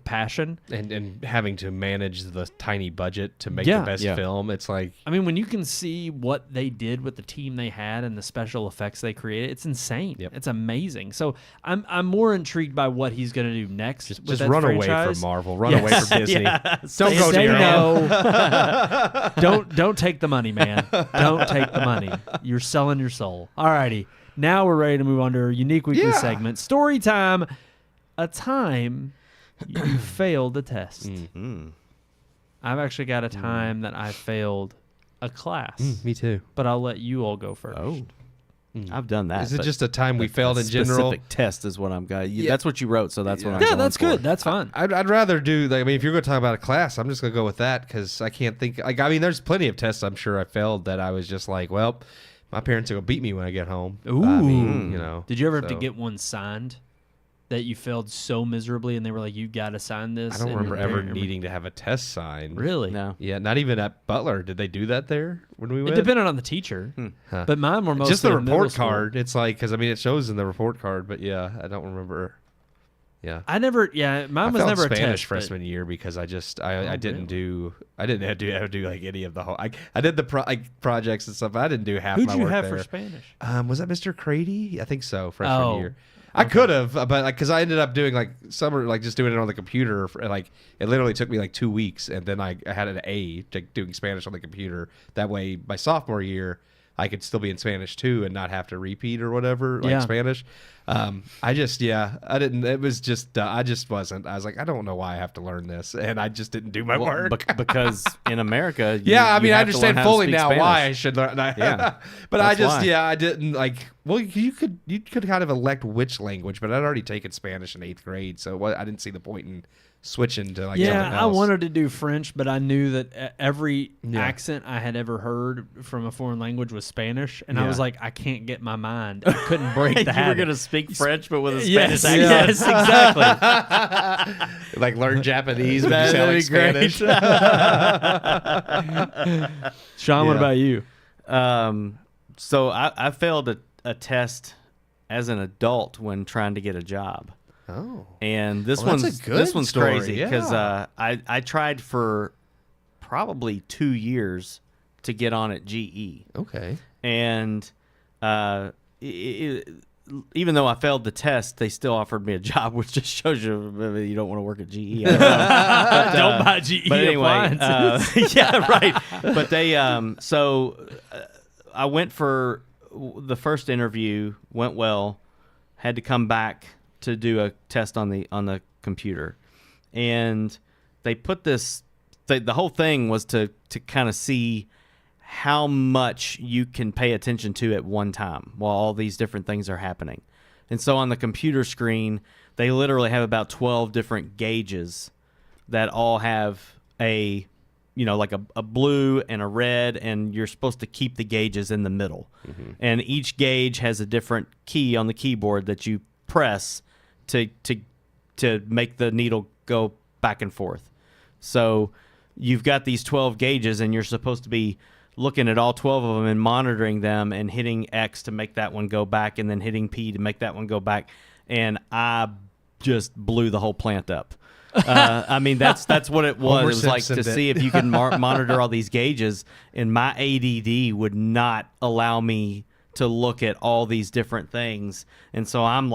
[SPEAKER 2] passion.
[SPEAKER 3] And having to manage the tiny budget to make the best film, it's like,
[SPEAKER 2] I mean, when you can see what they did with the team they had and the special effects they created, it's insane.
[SPEAKER 3] Yep.
[SPEAKER 2] It's amazing. So I'm more intrigued by what he's going to do next.
[SPEAKER 3] just
[SPEAKER 2] with that
[SPEAKER 3] run away
[SPEAKER 2] franchise.
[SPEAKER 3] from Marvel, run away from Disney.
[SPEAKER 2] Don't
[SPEAKER 3] go
[SPEAKER 2] say
[SPEAKER 3] near
[SPEAKER 2] no. Don't take the money, man. Don't take the money. You're selling your soul. Alrighty. Now we're ready to move on to our unique weekly segment. Story time. A time you failed the test. I've actually got a time that I failed a class.
[SPEAKER 3] Me too.
[SPEAKER 2] But I'll let you all go first.
[SPEAKER 4] Oh. I've done that.
[SPEAKER 3] Is it
[SPEAKER 4] but
[SPEAKER 3] just a time we failed in
[SPEAKER 4] specific
[SPEAKER 3] general?
[SPEAKER 4] test is what I'm got. That's what you wrote, so that's what I'm
[SPEAKER 2] Yeah,
[SPEAKER 4] going
[SPEAKER 2] that's
[SPEAKER 4] for.
[SPEAKER 2] good. That's fine.
[SPEAKER 3] I'd rather do, like, I mean, if you're going to talk about a class, I'm just going to go with that because I can't think. Like, I mean, there's plenty of tests I'm sure I failed that I was just like, well, my parents are going to beat me when I get home.
[SPEAKER 2] Ooh.
[SPEAKER 3] I mean, you know.
[SPEAKER 2] Did you ever have to
[SPEAKER 3] so.
[SPEAKER 2] get one signed that you failed so miserably and they were like, you got to sign this?
[SPEAKER 3] I don't
[SPEAKER 2] and
[SPEAKER 3] remember
[SPEAKER 2] your
[SPEAKER 3] ever
[SPEAKER 2] parent-
[SPEAKER 3] needing to have a test signed.
[SPEAKER 2] Really?
[SPEAKER 4] No.
[SPEAKER 3] Yeah, not even at Butler. Did they do that there when we
[SPEAKER 2] It
[SPEAKER 3] went?
[SPEAKER 2] depended on the teacher.
[SPEAKER 3] Huh.
[SPEAKER 2] But mine were mostly
[SPEAKER 3] Just the
[SPEAKER 2] in middle
[SPEAKER 3] report
[SPEAKER 2] school.
[SPEAKER 3] card. It's like, because I mean, it shows in the report card, but yeah, I don't remember. Yeah.
[SPEAKER 2] I never, mine
[SPEAKER 3] I
[SPEAKER 2] was
[SPEAKER 3] failed
[SPEAKER 2] never a
[SPEAKER 3] Spanish
[SPEAKER 2] test.
[SPEAKER 3] freshman year because I just I
[SPEAKER 2] Oh,
[SPEAKER 3] didn't
[SPEAKER 2] really?
[SPEAKER 3] I didn't have to do like any of the whole I did the projects and stuff. I didn't do half
[SPEAKER 2] Who'd
[SPEAKER 3] my
[SPEAKER 2] you
[SPEAKER 3] work
[SPEAKER 2] have
[SPEAKER 3] there.
[SPEAKER 2] for Spanish?
[SPEAKER 3] Was that Mr. Crady? I think so. Freshman
[SPEAKER 2] Oh,
[SPEAKER 3] year. I could have, but like, because I ended up doing like summer, like just doing it on the computer. Like it literally took me like 2 weeks, and then I had an A doing Spanish on the computer. That way, my sophomore year, I could still be in Spanish too, and not have to repeat or whatever, like
[SPEAKER 2] Yeah.
[SPEAKER 3] Spanish. I just, I didn't. It was just, I just wasn't. I was like, I don't know why I have to learn this, and I just didn't do my
[SPEAKER 4] Well,
[SPEAKER 3] work.
[SPEAKER 4] because in America,
[SPEAKER 3] Yeah, I
[SPEAKER 4] you
[SPEAKER 3] mean, I
[SPEAKER 4] have to learn
[SPEAKER 3] understand
[SPEAKER 4] how to
[SPEAKER 3] fully
[SPEAKER 4] speak
[SPEAKER 3] now
[SPEAKER 4] Spanish.
[SPEAKER 3] why I should learn.
[SPEAKER 4] Yeah,
[SPEAKER 3] but I
[SPEAKER 4] that's
[SPEAKER 3] just,
[SPEAKER 4] why.
[SPEAKER 3] I didn't like. Well, you could kind of elect which language, but I'd already taken Spanish in 8th grade, so I didn't see the point in switching to like something
[SPEAKER 2] Yeah, I
[SPEAKER 3] else.
[SPEAKER 2] wanted to do French, but I knew that every
[SPEAKER 3] Yeah.
[SPEAKER 2] accent I had ever heard from a foreign language was Spanish, and I
[SPEAKER 3] Yeah.
[SPEAKER 2] was like, I can't get my mind. I couldn't break the
[SPEAKER 4] You were
[SPEAKER 2] habit.
[SPEAKER 4] going to speak French, but with a
[SPEAKER 2] Yes,
[SPEAKER 4] Spanish accent.
[SPEAKER 2] yes, exactly.
[SPEAKER 3] like learn Japanese, but you
[SPEAKER 4] That'd
[SPEAKER 3] sound like
[SPEAKER 4] be great.
[SPEAKER 3] Spanish.
[SPEAKER 2] Sean, what
[SPEAKER 3] Yeah.
[SPEAKER 2] about you?
[SPEAKER 4] So I failed a test as an adult when trying to get a job.
[SPEAKER 3] Oh,
[SPEAKER 4] And this
[SPEAKER 3] Well, that's
[SPEAKER 4] one's
[SPEAKER 3] a good
[SPEAKER 4] this one's
[SPEAKER 3] story,
[SPEAKER 4] crazy because
[SPEAKER 3] yeah.
[SPEAKER 4] I tried for probably 2 years to get on at GE,
[SPEAKER 3] okay.
[SPEAKER 4] and even though I failed the test, they still offered me a job, which just shows you don't want to work at GE. I don't know. But,
[SPEAKER 2] Don't buy GE
[SPEAKER 4] But anyway,
[SPEAKER 2] appliances.
[SPEAKER 4] yeah, right. But they I went for the first interview, went well, had to come back to do a test on the computer, and they put this. The whole thing was to kind of see how much you can pay attention to at one time while all these different things are happening. And so on the computer screen, they literally have about 12 different gauges that all have a blue and a red, and you're supposed to keep the gauges in the middle. Mm-hmm. And each gauge has a different key on the keyboard that you press to make the needle go back and forth. So you've got these 12 gauges, and you're supposed to be looking at all 12 of them and monitoring them and hitting X to make that one go back, and then hitting P to make that one go back. And I just blew the whole plant up. I mean, that's what it was.
[SPEAKER 3] Homer
[SPEAKER 4] It was like
[SPEAKER 3] Simpsoned
[SPEAKER 4] to
[SPEAKER 3] it.
[SPEAKER 4] see if you can monitor all these gauges, and my ADD would not allow me to look at all these different things. And so I'm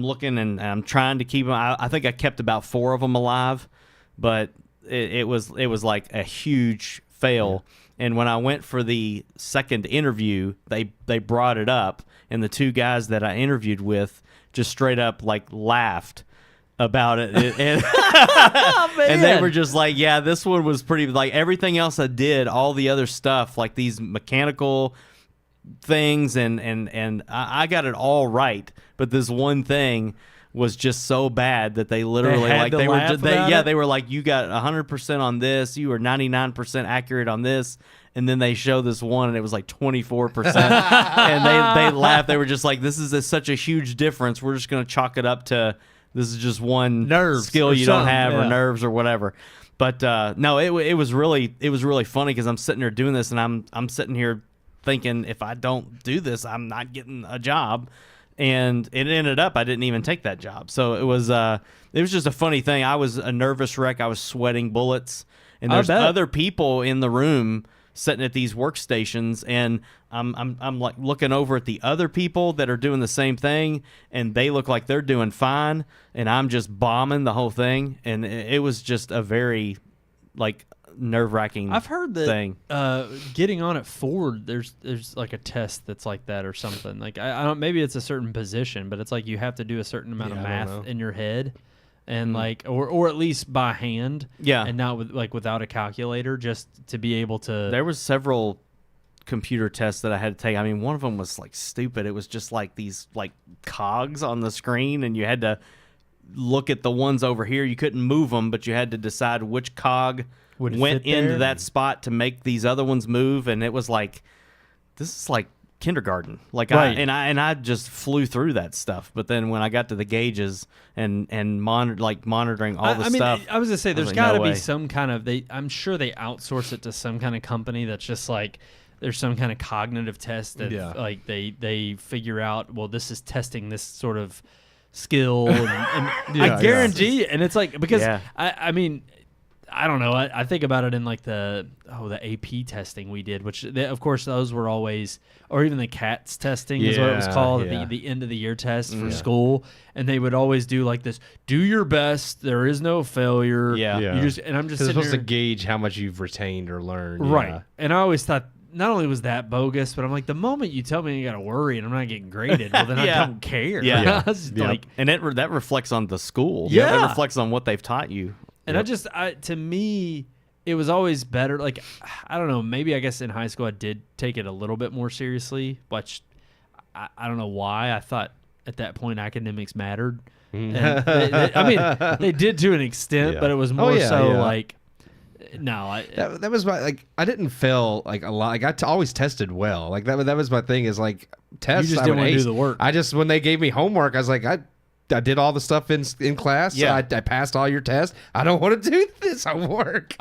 [SPEAKER 4] looking and I'm trying to keep them. I think I kept about 4 of them alive, but it was like a huge fail. Yeah. And when I went for the second interview, they brought it up, and the 2 guys that I interviewed with just straight up like laughed about it, and, and they were just like, yeah, this one was pretty, like everything else I did, all the other stuff, like these mechanical things, and I got it all right, but this one thing was just so bad that they literally they were like, you got 100% on this, you were 99% accurate on this, and then they show this one and it was like 24%, and they laughed. They were just like, this is such a huge difference, we're just going to chalk it up to this is just one skill you don't have, or nerves or whatever. But no, it was really funny because I'm sitting there doing this, and I'm sitting here thinking, if I don't do this, I'm not getting a job. And it ended up I didn't even take that job. So it was just a funny thing. I was a nervous wreck. I was sweating bullets, and there's other people in the room sitting at these workstations, and I'm like looking over at the other people that are doing the same thing, and they look like they're doing fine, and I'm just bombing the whole thing, and it was just a very like nerve-wracking
[SPEAKER 2] I've heard that
[SPEAKER 4] thing.
[SPEAKER 2] Getting on at Ford, there's like a test that's like that or something. Like I don't, maybe it's a certain position, but it's like you have to do a certain amount of math in your head, and like or at least by hand, and not without a calculator, just to be able to.
[SPEAKER 4] There was several computer tests that I had to take. I mean, one of them was like stupid. It was just like these like cogs on the screen, and you had to look at the ones over here. You couldn't move them, but you had to decide which cog went into that spot to make these other ones move. And it was like, this is like kindergarten. Like
[SPEAKER 2] right.
[SPEAKER 4] I just flew through that stuff. But then when I got to the gauges and monitoring all the stuff,
[SPEAKER 2] I was gonna say there's
[SPEAKER 4] like,
[SPEAKER 2] got to
[SPEAKER 4] no
[SPEAKER 2] be
[SPEAKER 4] way.
[SPEAKER 2] some kind of I'm sure they outsource it to some kind of company that's just like there's some kind of cognitive test that like they figure out, well, this is testing this sort of skill and I guarantee and it's like because I mean I don't know. I think about it in like the AP testing we did, which of course those were always, or even the CATS testing is what it was called, the end of the year test for school, and they would always do like this: do your best, there is no failure.
[SPEAKER 3] Yeah.
[SPEAKER 2] You just and I'm just
[SPEAKER 3] They're
[SPEAKER 2] sitting
[SPEAKER 3] supposed
[SPEAKER 2] here,
[SPEAKER 3] to gauge how much you've retained or learned,
[SPEAKER 2] right? And I always thought not only was that bogus, but I'm like, the moment you tell me you got to worry and I'm not getting graded, well then I don't care.
[SPEAKER 4] Yeah.
[SPEAKER 2] I was like,
[SPEAKER 4] and that reflects on the school.
[SPEAKER 2] Yeah.
[SPEAKER 4] That reflects on what they've taught you.
[SPEAKER 2] And to me, it was always better. Like, I don't know, maybe I guess in high school I did take it a little bit more seriously, which I don't know why. I thought at that point academics mattered. And I mean, they did to an extent, but it was more like, no.
[SPEAKER 3] That was my, like, I didn't fail, like, a lot. Like, always tested well. Like, that was my thing is, like, tests.
[SPEAKER 2] You just didn't want to do the work.
[SPEAKER 3] When they gave me homework, I was like, I did all the stuff in class.
[SPEAKER 4] Yeah.
[SPEAKER 3] I passed all your tests. I don't want to do this homework,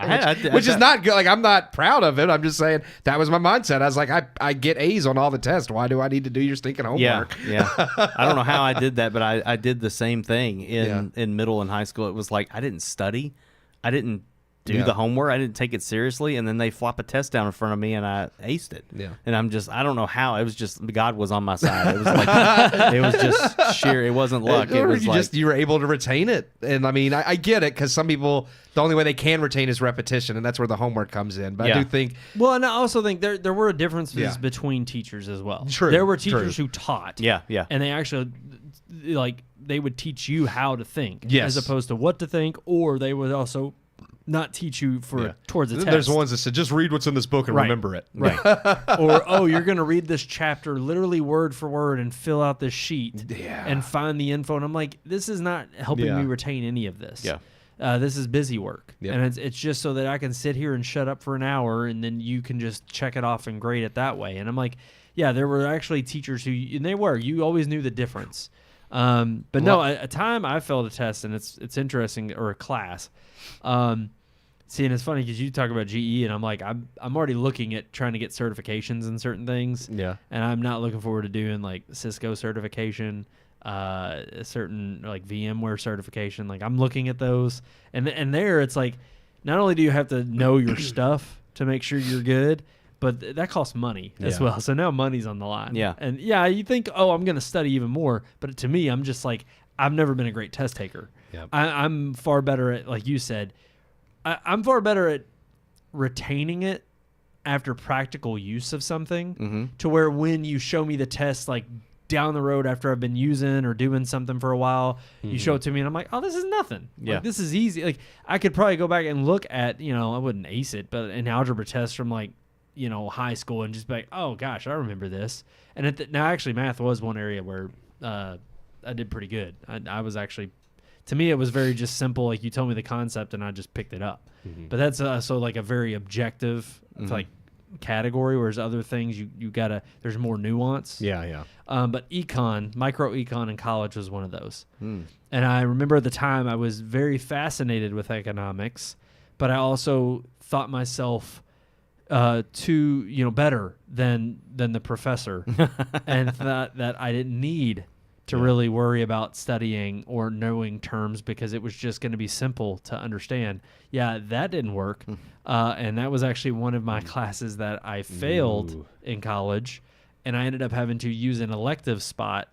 [SPEAKER 3] which is
[SPEAKER 4] I-
[SPEAKER 3] not good. Like, I'm not proud of it. I'm just saying that was my mindset. I was like, I get A's on all the tests. Why do I need to do your stinking homework?
[SPEAKER 4] Yeah. I don't know how I did that, but I did the same thing in middle and high school. It was like I didn't study. I didn't do the homework. I didn't take it seriously, and then they flop a test down in front of me, and I aced it. Yeah. And I don't know how. It was just God was on my side. It was like it was just sheer. It wasn't luck. It was
[SPEAKER 3] you were able to retain it. And I mean, I get it because some people, the only way they can retain is repetition, and that's where the homework comes in. But I do think,
[SPEAKER 2] well, and I also think there were differences between teachers as well.
[SPEAKER 3] True.
[SPEAKER 2] There were teachers who taught.
[SPEAKER 4] Yeah.
[SPEAKER 2] And they actually like they would teach you how to think,
[SPEAKER 3] yes,
[SPEAKER 2] as opposed to what to think, or they would also not teach you towards a test.
[SPEAKER 3] There's ones that said, just read what's in this book and remember it.
[SPEAKER 2] Right. Or, you're going to read this chapter literally word for word and fill out this sheet and find the info. And I'm like, this is not helping me retain any of this. Yeah. This is busy work. Yep. And it's just so that I can sit here and shut up for an hour and then you can just check it off and grade it that way. And I'm like, yeah, there were actually teachers you always knew the difference. But no, a time I failed a test, and it's interesting, or a class. See, and it's funny because you talk about GE, and I'm like, I'm already looking at trying to get certifications in certain things. Yeah. And I'm not looking forward to doing like Cisco certification, a certain like VMware certification. Like I'm looking at those, and there it's like, not only do you have to know your stuff to make sure you're good, but that costs money as well. So now money's on the line. Yeah. And you think, I'm going to study even more. But to me, I'm just like, I've never been a great test taker. Yep. I'm far better at, like you said, I'm far better at retaining it after practical use of something, to where when you show me the test, like down the road after I've been using or doing something for a while, you show it to me and I'm like, oh, this is nothing. Yeah. Like, this is easy. Like I could probably go back and look at, I wouldn't ace it, but an algebra test from like, high school and just be like, oh gosh, I remember this. And now actually math was one area where I did pretty good. I was actually, to me, it was very just simple. Like you told me the concept and I just picked it up. But that's so like a very objective like category, whereas other things you gotta, there's more nuance. Yeah. But micro econ in college was one of those. And I remember at the time I was very fascinated with economics, but I also thought myself better than the professor, and thought that I didn't need to really worry about studying or knowing terms because it was just going to be simple to understand. Yeah, that didn't work. And that was actually one of my classes that I failed in college, and I ended up having to use an elective spot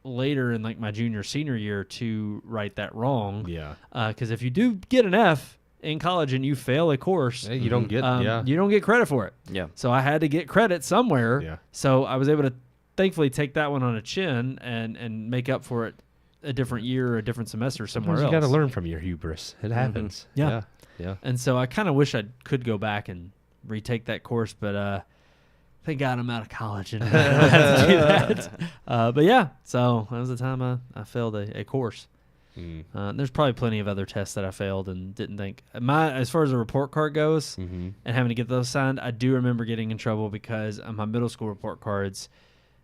[SPEAKER 2] later in like my junior senior year to right that wrong. Yeah. Because if you do get an F in college and you fail a course,
[SPEAKER 3] you don't get
[SPEAKER 2] you don't get credit for it. Yeah. So I had to get credit somewhere. Yeah. So I was able to thankfully take that one on a chin and make up for it a different year or a different semester somewhere else.
[SPEAKER 3] You got to learn from your hubris. It happens. Yeah.
[SPEAKER 2] And so I kind of wish I could go back and retake that course, but Thank God I'm out of college and I don't have to do that. But yeah, so that was the time I failed a course. There's probably plenty of other tests that I failed and didn't think. As far as the report card goes and having to get those signed, I do remember getting in trouble because on my middle school report cards,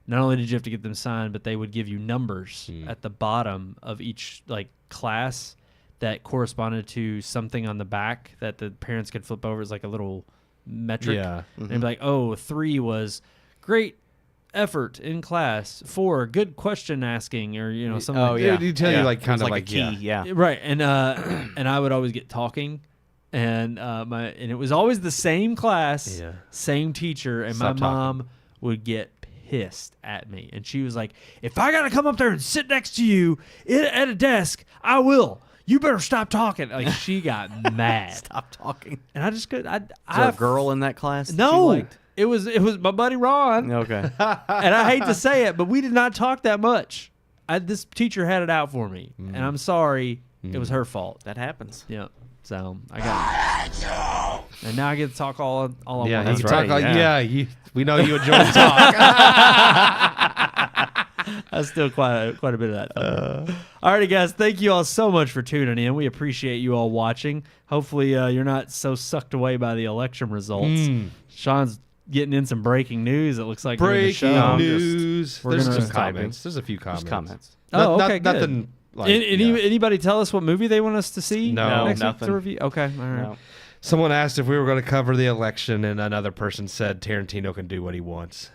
[SPEAKER 2] not only did you have to get them signed, but they would give you numbers at the bottom of each like class that corresponded to something on the back that the parents could flip over as like a little metric. Yeah. And they'd be like, oh, 3 was great effort in class, 4 good question asking, or something like that.
[SPEAKER 3] You tell you like kind of like
[SPEAKER 4] a key,
[SPEAKER 2] right. And I would always get talking, and it was always the same class, same teacher, and my mom would get pissed at me, and she was like, if I gotta come up there and sit next to you at a desk, I will. You better stop talking. Like, she got mad.
[SPEAKER 4] Stop talking.
[SPEAKER 2] And I just could.
[SPEAKER 4] Was there a girl in that class that
[SPEAKER 2] no.
[SPEAKER 4] you liked?
[SPEAKER 2] It was my buddy Ron.
[SPEAKER 4] Okay.
[SPEAKER 2] And I hate to say it, but we did not talk that much. This teacher had it out for me, and I'm sorry. It was her fault.
[SPEAKER 4] That happens.
[SPEAKER 2] Yeah. So I got it. And now I get to talk all I want.
[SPEAKER 3] Yeah,
[SPEAKER 4] that's
[SPEAKER 3] you
[SPEAKER 4] right,
[SPEAKER 3] talk we know you enjoy the talk.
[SPEAKER 2] That's still quite a bit of that. Alrighty, guys. Thank you all so much for tuning in. We appreciate you all watching. Hopefully, you're not so sucked away by the election results. Sean's getting in some breaking news. It looks like
[SPEAKER 3] breaking news. There's
[SPEAKER 2] gonna-
[SPEAKER 3] some comments. There's a few comments.
[SPEAKER 4] Just comments.
[SPEAKER 2] Oh, okay, good.
[SPEAKER 3] Nothing. Like,
[SPEAKER 2] Anybody tell us what movie they want us to see?
[SPEAKER 3] No,
[SPEAKER 2] next week
[SPEAKER 4] nothing.
[SPEAKER 2] to review. Okay, all right.
[SPEAKER 4] No.
[SPEAKER 3] Someone asked if we were going to cover the election, and another person said Tarantino can do what he wants.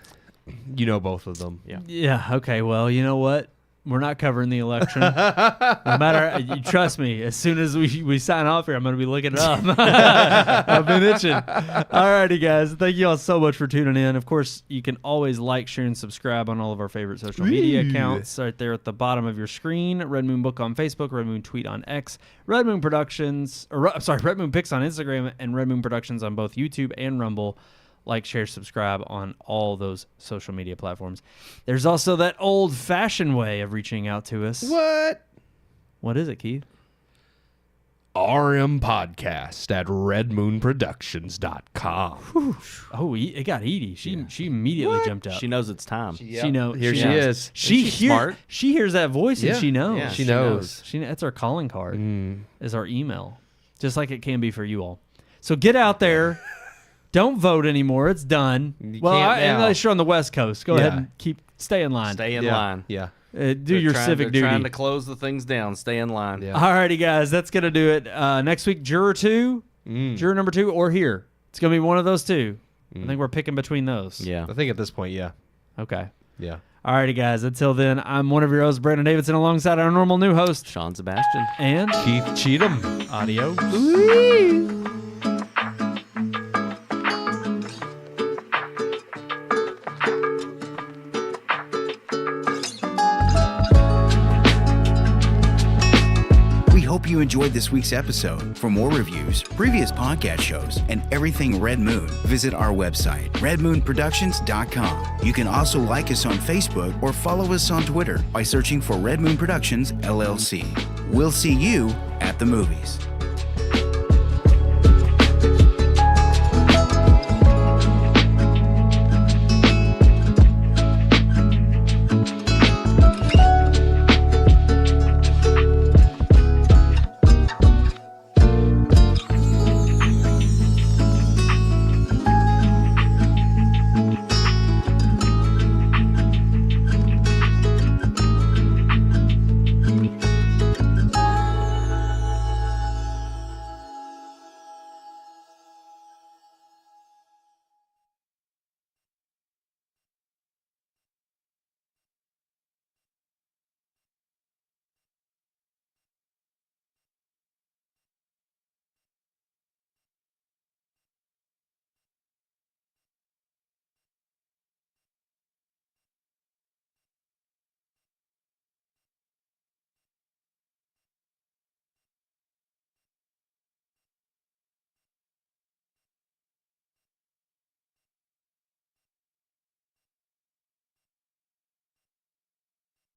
[SPEAKER 3] You know both of them.
[SPEAKER 4] Yeah.
[SPEAKER 2] Yeah. Okay. Well, you know what? We're not covering the election. No matter, you trust me. As soon as we sign off here, I'm going to be looking it up. I've been itching. Alrighty, guys. Thank you all so much for tuning in. Of course, you can always like, share, and subscribe on all of our favorite social media accounts right there at the bottom of your screen. Red Moon Book on Facebook, Red Moon Tweet on X, Red Moon Productions, Red Moon Pics on Instagram, and Red Moon Productions on both YouTube and Rumble. Like, share, subscribe on all those social media platforms. There's also that old-fashioned way of reaching out to us. What is it, Keith?
[SPEAKER 3] RMPodcast at redmoonproductions.com.
[SPEAKER 2] Oh, it got Edie. She immediately jumped up.
[SPEAKER 4] She knows it's time.
[SPEAKER 2] She knows.
[SPEAKER 3] Here she is.
[SPEAKER 2] She's
[SPEAKER 4] smart.
[SPEAKER 2] She hears that voice and she knows.
[SPEAKER 4] Yeah,
[SPEAKER 3] she knows.
[SPEAKER 2] That's our calling card. Is our email, just like it can be for you all. So get out there. Don't vote anymore. It's done.
[SPEAKER 3] You
[SPEAKER 2] well,
[SPEAKER 3] can't now.
[SPEAKER 2] unless you're on the West Coast, go ahead and stay in line.
[SPEAKER 4] Stay in line.
[SPEAKER 3] Yeah.
[SPEAKER 2] Do your civic duty.
[SPEAKER 4] They're trying to close the things down. Stay in line.
[SPEAKER 3] Yeah.
[SPEAKER 2] Alrighty, guys, that's gonna do it. Next week, juror 2, juror number 2, or here. It's gonna be one of those two. I think we're picking between those.
[SPEAKER 4] Yeah.
[SPEAKER 3] I think at this point, yeah.
[SPEAKER 2] Okay.
[SPEAKER 3] Yeah.
[SPEAKER 2] Alrighty, guys. Until then, I'm one of your hosts, Brandon Davidson, alongside our normal new host,
[SPEAKER 4] Sean Sebastian.
[SPEAKER 2] and
[SPEAKER 3] Keith Cheatham.
[SPEAKER 2] Adios.
[SPEAKER 1] We hope you enjoyed this week's episode. For more reviews, previous podcast shows, and everything Red Moon, visit our website, redmoonproductions.com. You can also like us on Facebook or follow us on Twitter by searching for Red Moon Productions, LLC. We'll see you at the movies.